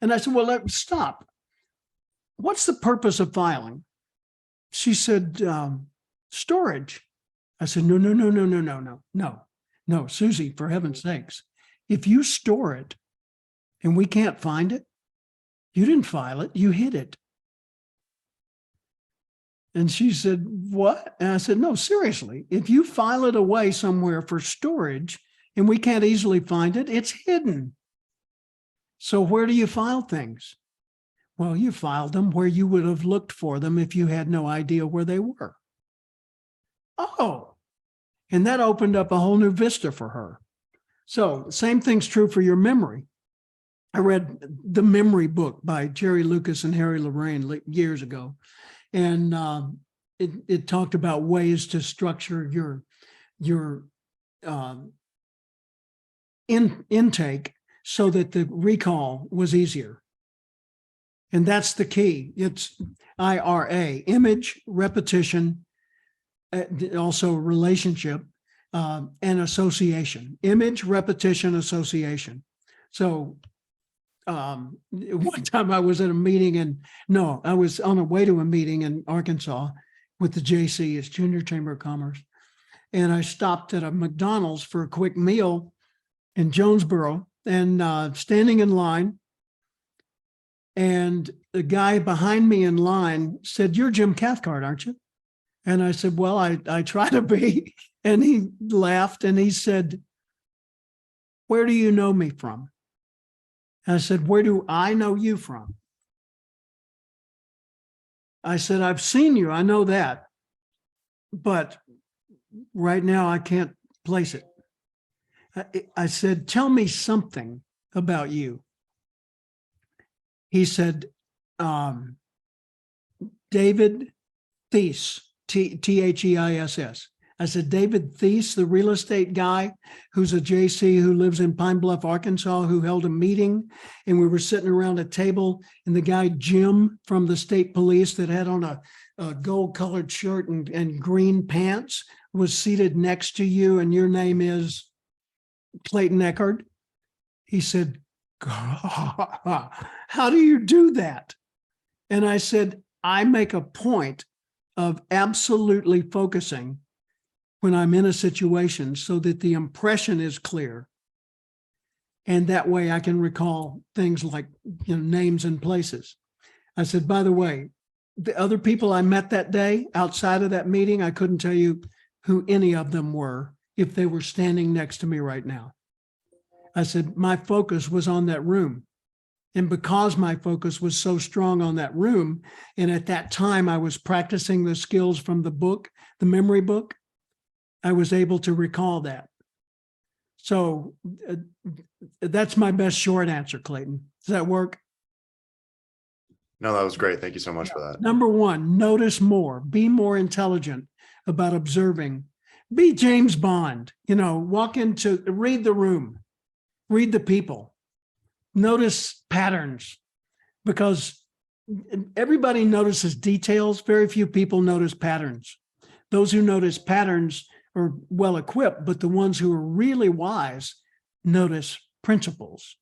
And I said, well, stop. What's the purpose of filing? She said, storage. I said, no, Susie, for heaven's sakes. If you store it and we can't find it, you didn't file it, you hid it. And she said, what? And I said, no, seriously, if you file it away somewhere for storage and we can't easily find it, it's hidden. So where do you file things? Well, you filed them where you would have looked for them if you had no idea where they were. Oh, and that opened up a whole new vista for her. So same thing's true for your memory. I read the memory book by Jerry Lucas and Harry Lorraine years ago. And it talked about ways to structure your intake so that the recall was easier. And that's the key. It's IRA, image, repetition, also relationship, and association. Image, repetition, association. So one time I was at a meeting I was on a way to a meeting in Arkansas with the JC, it's Junior Chamber of Commerce. And I stopped at a McDonald's for a quick meal in Jonesboro and standing in line. And the guy behind me in line said, you're Jim Cathcart, aren't you? And I said, well, I try to be. And he laughed and he said, where do you know me from? And I said, where do I know you from? I said, I've seen you. I know that. But right now I can't place it. I said, tell me something about you. He said, David Thies, Theis. I said, David Thies, the real estate guy who's a JC who lives in Pine Bluff, Arkansas, who held a meeting, and we were sitting around a table, and the guy Jim from the state police that had on a gold colored shirt and green pants was seated next to you, and your name is Clayton Eckhart. He said, how do you do that? And I said, I make a point of absolutely focusing when I'm in a situation so that the impression is clear. And that way I can recall things like, names and places. I said, by the way, the other people I met that day outside of that meeting, I couldn't tell you who any of them were if they were standing next to me right now. I said, my focus was on that room. And because my focus was so strong on that room, and at that time I was practicing the skills from the book, the memory book, I was able to recall that. So that's my best short answer, Clayton. Does that work? No, that was great. Thank you so much for that. Number one, notice more, be more intelligent about observing, be James Bond, read the room, read the people, notice patterns, because everybody notices details. Very few people notice patterns. Those who notice patterns are well equipped, but the ones who are really wise notice principles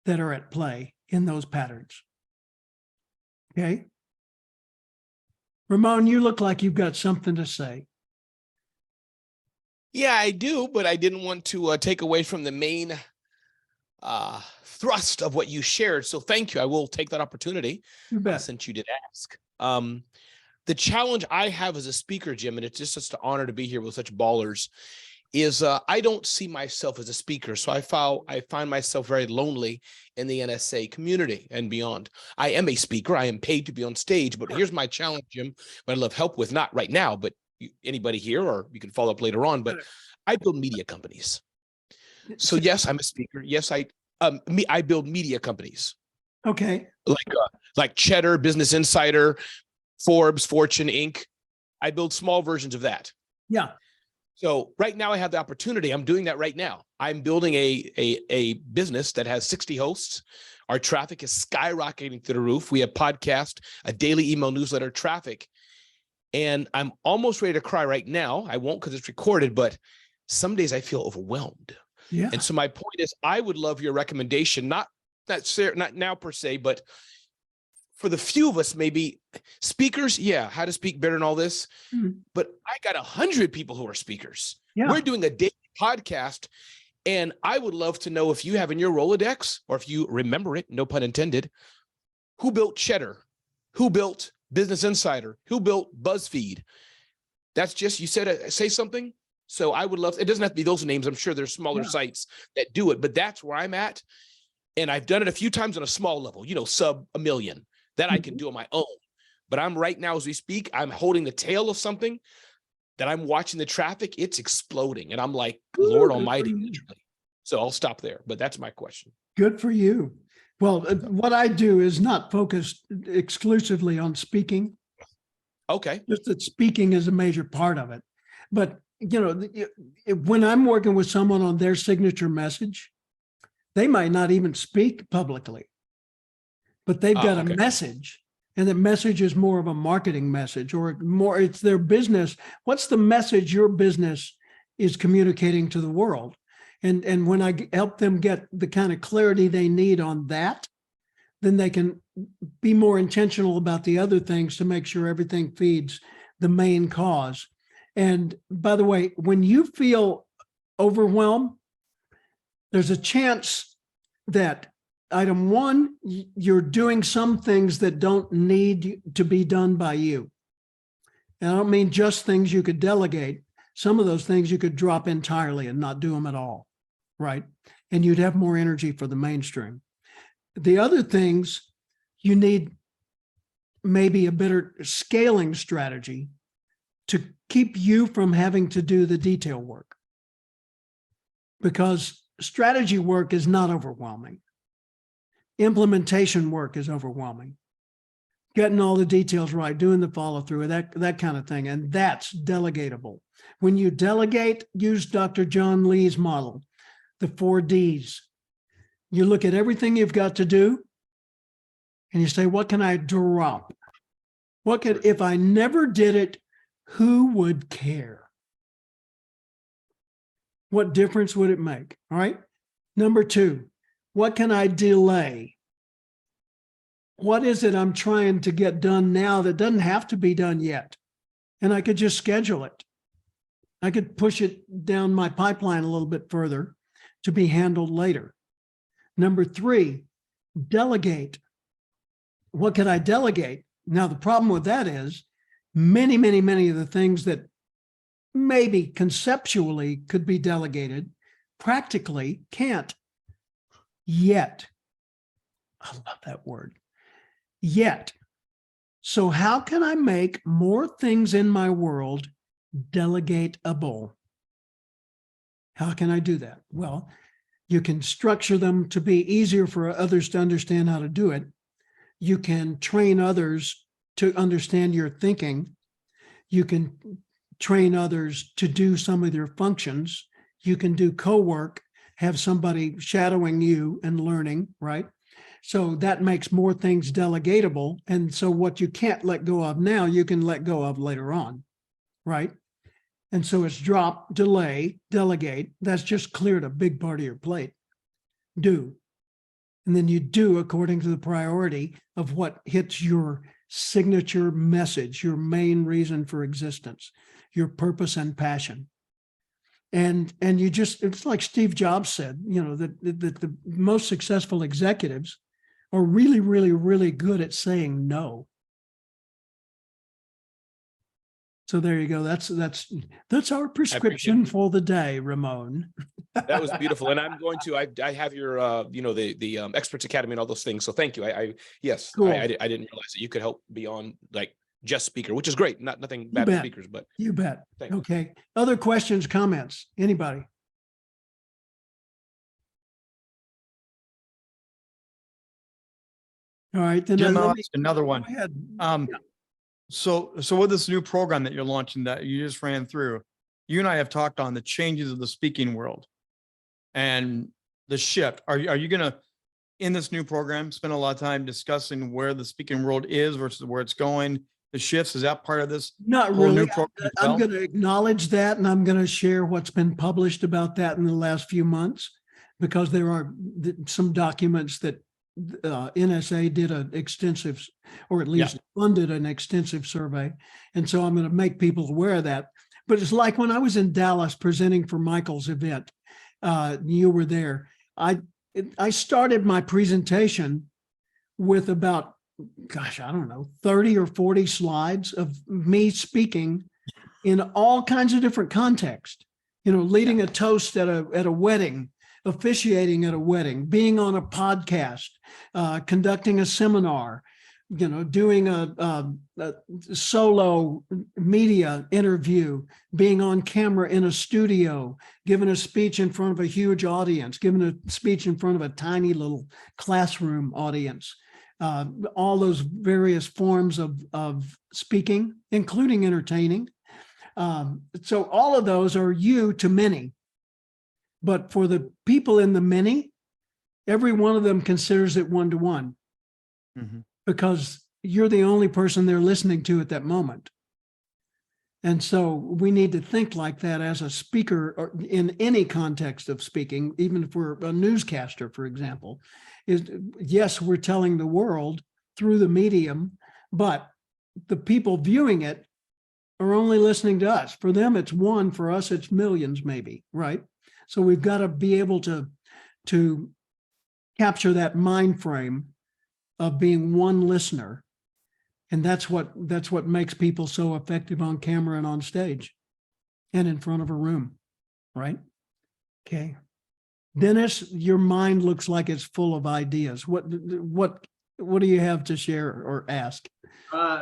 that are at play in those patterns. Okay. Ramon, you look like you've got something to say. Yeah, I do, but I didn't want to take away from the main thrust of what you shared. So thank you. I will take that opportunity You bet. since you did ask. The challenge I have as a speaker, Jim, and it's just an honor to be here with such ballers, is I don't see myself as a speaker. So I find myself very lonely in the NSA community and beyond. I am a speaker. I am paid to be on stage, but here's my challenge, Jim, what I'd love help with, not right now, but anybody here, or you can follow up later on, but I build media companies. So yes, I'm a speaker. Yes, I build media companies. Okay. Like Cheddar, Business Insider, Forbes, Fortune, Inc. I build small versions of that. Yeah. So right now I have the opportunity. I'm doing that right now. I'm building a business that has 60 hosts. Our traffic is skyrocketing through the roof. We have podcast, a daily email newsletter traffic. And I'm almost ready to cry right now. I won't because it's recorded, but some days I feel overwhelmed. Yeah. And so my point is, I would love your recommendation, not now per se, but for the few of us, maybe speakers, yeah, how to speak better and all this. But I got 100 people who are speakers. Yeah. We're doing a daily podcast. And I would love to know if you have in your Rolodex, or if you remember it, no pun intended, who built Cheddar, who built Business Insider, who built BuzzFeed. That's just, you said, say something. So I would love, it doesn't have to be those names. I'm sure there's smaller sites that do it, but that's where I'm at. And I've done it a few times on a small level, sub $1 million. That I can do on my own. But I'm right now, as we speak, I'm holding the tail of something that I'm watching the traffic. It's exploding. And I'm like, Lord Almighty, literally. So I'll stop there. But that's my question. Good for you. Well, what I do is not focused exclusively on speaking. Okay. Just that speaking is a major part of it. But, when I'm working with someone on their signature message, they might not even speak publicly. But they've got a message, and the message is more of a marketing message, or more, it's their business. What's the message your business is communicating to the world? And when I help them get the kind of clarity they need on that, then they can be more intentional about the other things to make sure everything feeds the main cause. And by the way, when you feel overwhelmed, there's a chance that item one, you're doing some things that don't need to be done by you. And I don't mean just things you could delegate. Some of those things you could drop entirely and not do them at all, right? And you'd have more energy for the mainstream. The other things, you need maybe a better scaling strategy to keep you from having to do the detail work. Because strategy work is not overwhelming. Implementation work is overwhelming. getting all the details right, doing the follow through, that kind of thing. And that's delegatable. When you delegate, use Dr. John Lee's model, the 4 Ds. You look at everything you've got to do and you say, what can I drop? What could, if I never did it, who would care? What difference would it make? All right. Number 2, what can I delay? What is it I'm trying to get done now that doesn't have to be done yet? And I could just schedule it. I could push it down my pipeline a little bit further to be handled later. Number 3, delegate. What can I delegate? Now, the problem with that is many of the things that maybe conceptually could be delegated practically can't yet. I love that word. Yet. So how can I make more things in my world delegatable? How can I do that? Well, you can structure them to be easier for others to understand how to do it. You can train others to understand your thinking. You can train others to do some of their functions. You can do co-work, have somebody shadowing you and learning, right? So that makes more things delegatable. And so what you can't let go of now, you can let go of later on, right? And so it's drop, delay, delegate. That's just cleared a big part of your plate. Do. And then you do according to the priority of what hits your signature message, your main reason for existence, your purpose and passion. And you just, it's like Steve Jobs said, you know, that the most successful executives are really good at saying no. So there you go. That's our prescription for the day, Ramon. That was beautiful. And I'm going to, I have your, you know, the Experts Academy and all those things. So thank you. Yes, Cool. I didn't realize that you could help beyond like just speaker, which is great. Nothing bad for speakers, but You bet. thanks. Okay. Other questions, comments? Anybody? All right. Then Jim, let I'll me- ask another go one. ahead. So with this new program that you're launching that you just ran through, you and I have talked on the changes of the speaking world and the shift. Are you going to, in this new program, spend a lot of time discussing where the speaking world is versus where it's going, the shifts? Is that part of this? Not whole new really. program as I'm well? going to acknowledge that, and I'm going to share what's been published about that in the last few months, because there are some documents that NSA did an extensive, or at least funded an extensive survey. And so I'm going to make people aware of that. But it's like when I was in Dallas presenting for Michael's event, you were there. I started my presentation with about, gosh, I don't know, 30 or 40 slides of me speaking in all kinds of different contexts, you know, leading a toast at a wedding, officiating at a wedding, being on a podcast, conducting a seminar, you know, doing a solo media interview, being on camera in a studio, giving a speech in front of a huge audience, giving a speech in front of a tiny little classroom audience, all those various forms of speaking, including entertaining. So all of those are you to many. But for the people in the many, every one of them considers it one-to-one, because you're the only person they're listening to at that moment. And so we need to think like that as a speaker, or in any context of speaking, even if we're a newscaster, for example, is yes, we're telling the world through the medium, but the people viewing it are only listening to us. For them, it's one. For us, it's millions, maybe, right? So we've got to be able to capture that mind frame of being one listener. And that's what makes people so effective on camera and on stage and in front of a room, right? Okay. Dennis, your mind looks like it's full of ideas. What do you have to share or ask?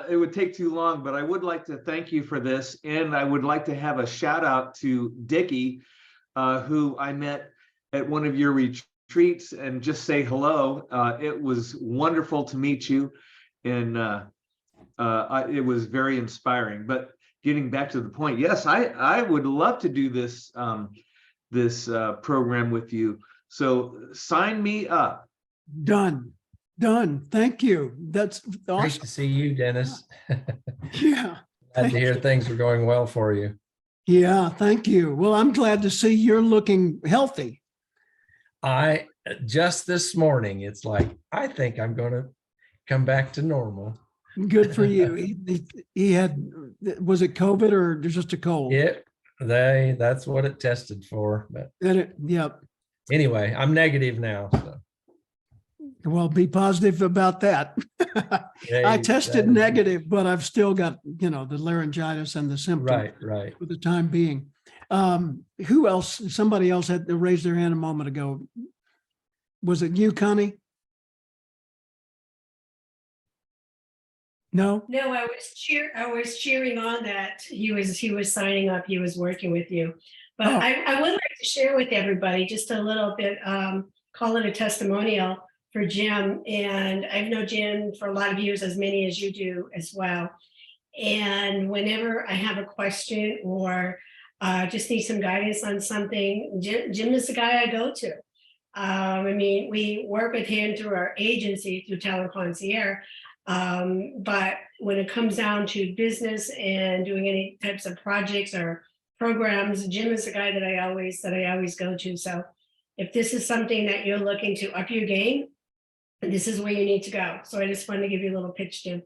It would take too long, but I would like to thank you for this. And I would like to have a shout out to Dickie, who I met at one of your retreats, and just say hello. It was wonderful to meet you. And it was very inspiring. But getting back to the point, yes, I would love to do this program with you. So sign me up. Done. Thank you. That's Great awesome. to see you, Dennis. Yeah. Glad to hear things are going well for you. Yeah. Thank you. Well, I'm glad to see you're looking healthy. I just this morning, it's like, I think I'm going to come back to normal. Good for you. He had, was it COVID or just a cold? That's what it tested for. But Yep. anyway, I'm negative now. So. Well, be positive about that. I tested negative, but I've still got, the laryngitis and the symptoms. Right. For the time being. Who else? Somebody else had raised their hand a moment ago. Was it you, Connie? No? No, I was cheering on that. He was signing up, he was working with you. But I would like to share with everybody just a little bit, call it a testimonial for Jim. And I've known Jim for a lot of years, as many as you do as well. And whenever I have a question or just need some guidance on something, Jim is the guy I go to. We work with him through our agency, through Talent Concierge. But when it comes down to business and doing any types of projects or programs, Jim is the guy that I always go to. So if this is something that you're looking to up your game, this is where you need to go. So I just wanted to give you a little pitch, Jim.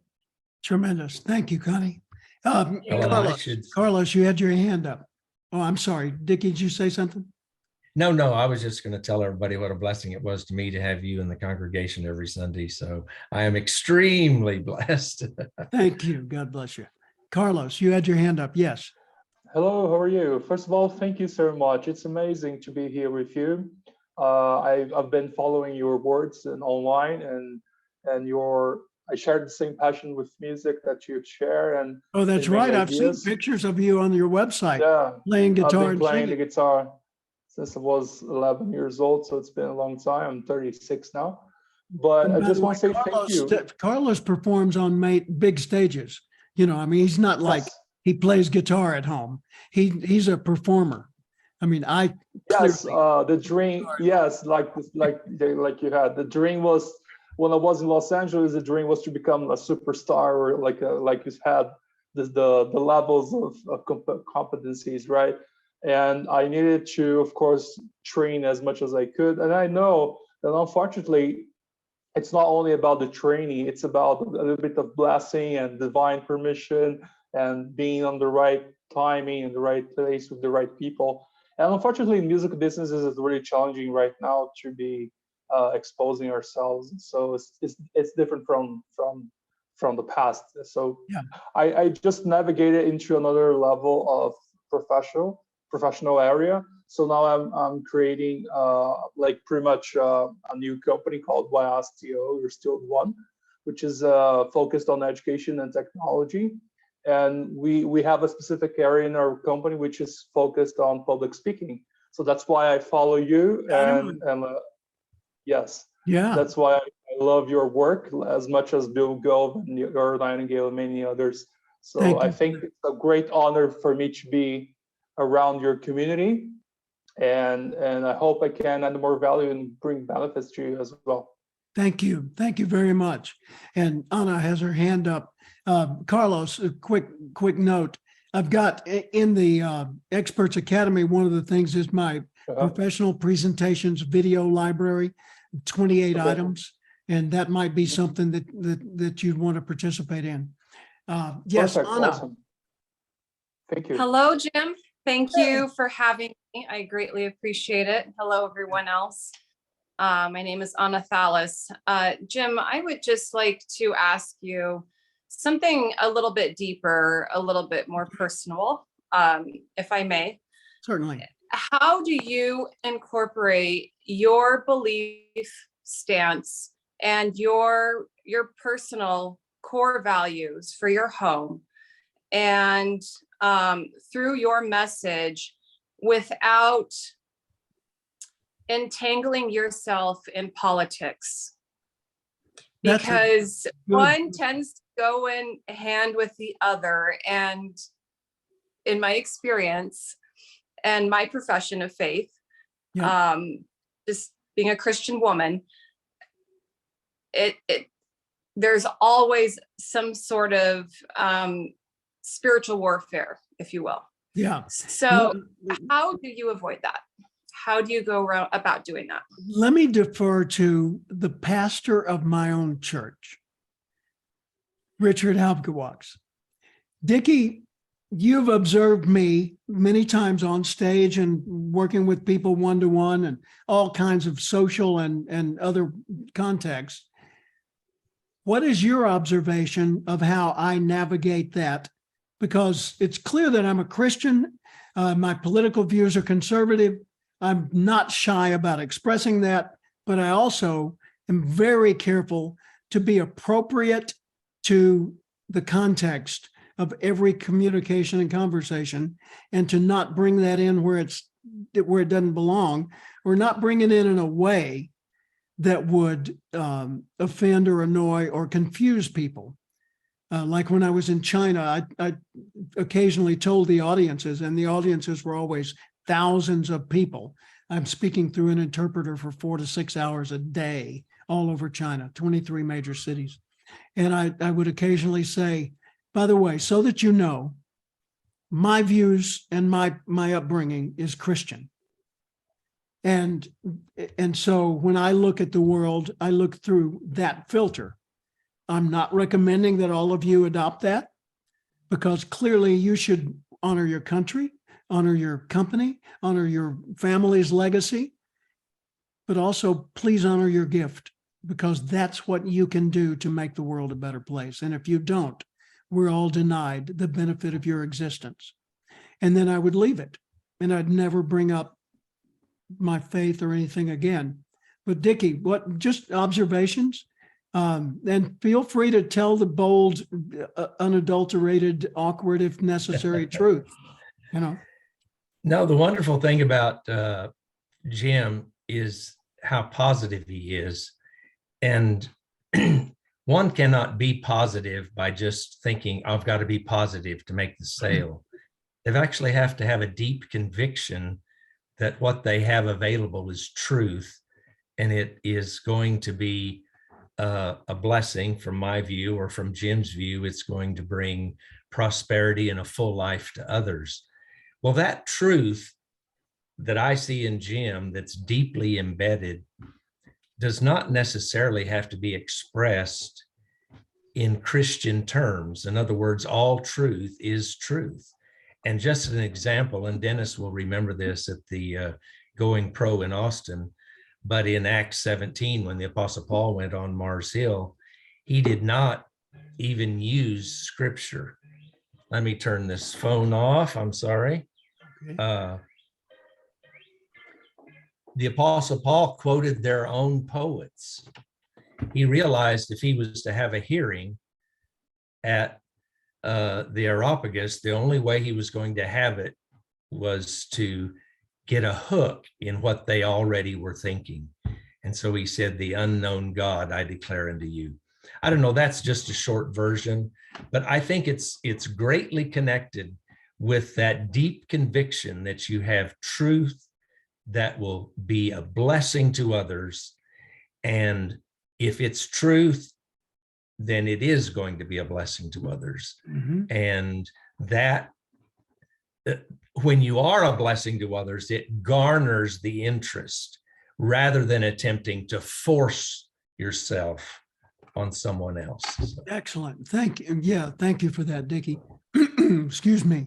Tremendous. Thank you, Connie. Well, Carlos, you had your hand up. Oh, I'm sorry. Dickie, did you say something? No, I was just going to tell everybody what a blessing it was to me to have you in the congregation every Sunday. So I am extremely blessed. Thank you. God bless you. Carlos, you had your hand up. Yes. Hello, how are you? First of all, thank you so much. It's amazing to be here with you. I've been following your words and online, and I shared the same passion with music that you share. And oh, that's right. I've seen pictures of you on your website. Yeah, playing guitar. I've been playing the guitar since I was 11 years old, so it's been a long time. I'm 36 now. But I just want to say thank you. Carlos performs on big stages. He's not like he plays guitar at home. He's a performer. The dream. Yes, like you had. The dream was when I was in Los Angeles. The dream was to become a superstar, or like you had the levels of competencies, right? And I needed to, of course, train as much as I could. And I know that unfortunately, it's not only about the training, it's about a little bit of blessing and divine permission and being on the right timing in the right place with the right people. And unfortunately, music business is really challenging right now to be exposing ourselves. So it's different from the past. So yeah. I just navigated into another level of professional area. So now I'm creating pretty much a new company called YSTO, or Still One, which is focused on education and technology. And we have a specific area in our company which is focused on public speaking. So that's why I follow you. And yes, yeah, that's why I love your work as much as Bill Gove and Earl Nightingale and many others. So I think it's a great honor for me to be around your community, and I hope I can add more value and bring benefits to you as well. Thank you very much. And Anna has her hand up. Carlos, a quick note. I've got in the Experts Academy, one of the things is my professional presentations video library, 28 items, and that might be something that you'd want to participate in. Yes, perfect. Anna. Awesome. Thank you. Hello, Jim. Thank you for having me. I greatly appreciate it. Hello, everyone else. My name is Anna Thallis. Jim, I would just like to ask you something a little bit deeper, a little bit more personal, if I may. Certainly. How do you incorporate your belief stance and your personal core values for your home and through your message without entangling yourself in politics? Because one tends to go in hand with the other. And in my experience and my profession of faith, Yeah. just being a Christian woman, there's always some sort of spiritual warfare, if you will. Yeah. So how do you avoid that? How do you go around about doing that? Let me defer to the pastor of my own church, Richard Halbgewachs. Dickie, you've observed me many times on stage and working with people one-to-one and all kinds of social and other contexts. What is your observation of how I navigate that? Because it's clear that I'm a Christian. My political views are conservative. I'm not shy about expressing that, but I also am very careful to be appropriate to the context of every communication and conversation, and to not bring that in where it doesn't belong, or not bring it in a way that would offend or annoy or confuse people. Like when I was in China, I occasionally told the audiences, and the audiences were always thousands of people. I'm speaking through an interpreter for 4 to 6 hours a day all over China, 23 major cities. And I would occasionally say, by the way, so that you know, my views and my upbringing is Christian. And so when I look at the world, I look through that filter. I'm not recommending that all of you adopt that, because clearly you should honor your country, honor your company, honor your family's legacy, but also please honor your gift, because that's what you can do to make the world a better place. And if you don't, we're all denied the benefit of your existence. And then I would leave it, and I'd never bring up my faith or anything again. But Dickie, what just observations? And feel free to tell the bold, unadulterated, awkward, if necessary, truth. You know. No, the wonderful thing about Jim is how positive he is. And one cannot be positive by just thinking, I've got to be positive to make the sale. They actually have to have a deep conviction that what they have available is truth, and it is going to be a blessing from my view, or from Jim's view. It's going to bring prosperity and a full life to others. Well, that truth that I see in Jim that's deeply embedded does not necessarily have to be expressed in Christian terms. In other words, all truth is truth. And just an example, and Dennis will remember this at the Going Pro in Austin, but in Acts 17, when the Apostle Paul went on Mars Hill, he did not even use scripture. Let me turn this phone off. I'm sorry. Okay. The Apostle Paul quoted their own poets. He realized if he was to have a hearing at the Areopagus, the only way he was going to have it was to get a hook in what they already were thinking. And so he said, the unknown God I declare unto you. I don't know, that's just a short version, but I think it's greatly connected with that deep conviction that you have truth that will be a blessing to others. And if it's truth, then it is going to be a blessing to others. Mm-hmm. And that when you are a blessing to others, it garners the interest rather than attempting to force yourself on someone else. So. Excellent. Thank you. Yeah, thank you for that, Dickie. Excuse me.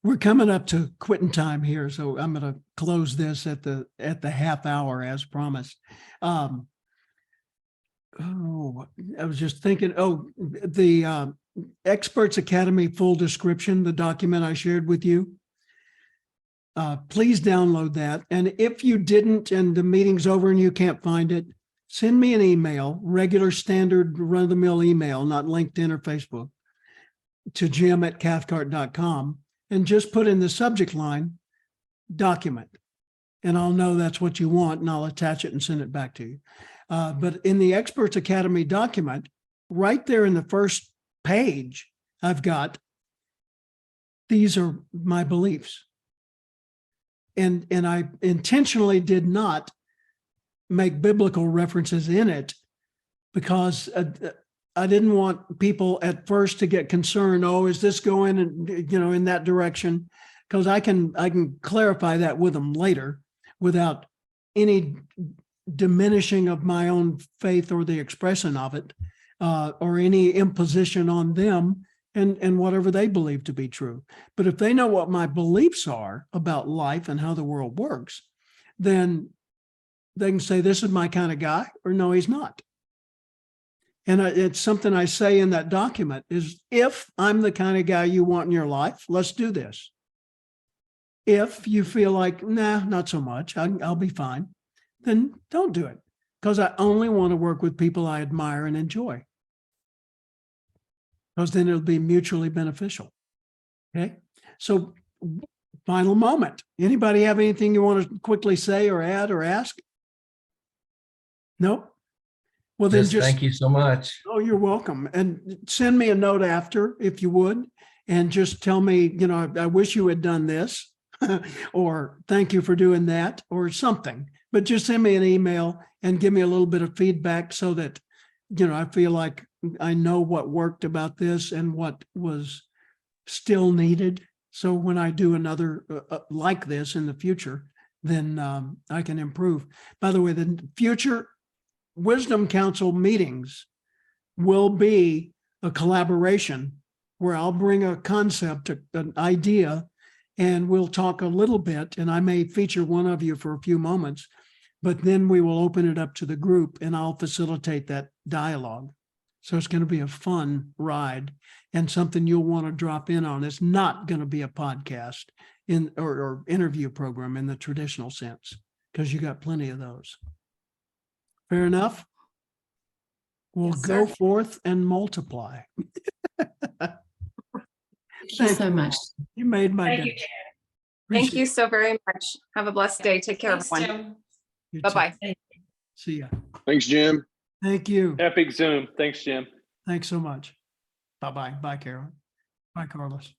We're coming up to quitting time here, so I'm going to close this at the half hour as promised. I was just thinking, the Experts Academy full description, the document I shared with you. Please download that. And if you didn't and the meeting's over and you can't find it, send me an email, regular standard run-of-the-mill email, not LinkedIn or Facebook, to jim@cathcart.com, and just put in the subject line, document. And I'll know that's what you want, and I'll attach it and send it back to you. But in the Experts Academy document, right there in the first page, I've got, these are my beliefs. And I intentionally did not make biblical references in it because I didn't want people at first to get concerned. Oh, is this going in that direction? Because I can clarify that with them later without any diminishing of my own faith or the expression of it, or any imposition on them and whatever they believe to be true. But if they know what my beliefs are about life and how the world works, then they can say, this is my kind of guy, or no, he's not. And it's something I say in that document is, if I'm the kind of guy you want in your life, let's do this. If you feel like, nah, not so much, I'll be fine, then don't do it. Because I only want to work with people I admire and enjoy. Because then it'll be mutually beneficial. Okay. So final moment. Anybody have anything you want to quickly say or add or ask? No? Well, then just thank you so much. Oh, you're welcome. And send me a note after, if you would, and just tell me, I wish you had done this, or thank you for doing that, or something. But just send me an email and give me a little bit of feedback so that, I feel like I know what worked about this and what was still needed. So when I do another like this in the future, then I can improve. By the way, the future Wisdom Council meetings will be a collaboration where I'll bring a concept, an idea, and we'll talk a little bit, and I may feature one of you for a few moments, but then we will open it up to the group and I'll facilitate that dialogue. So it's going to be a fun ride and something you'll want to drop in on. It's not going to be a podcast or interview program in the traditional sense, because you got plenty of those. Fair enough? We'll Yes, go sir. forth and multiply. Thank you so much. You made my Thank you, day. Jan. Thank Appreciate you so very much. Have a blessed day. Take care, Thanks, everyone. Jim. you too. Bye-bye. See ya. Thanks, Jim. Thank you. Epic Zoom. Thanks, Jim. Thanks so much. Bye-bye. Bye, Carolyn. Bye, Carlos.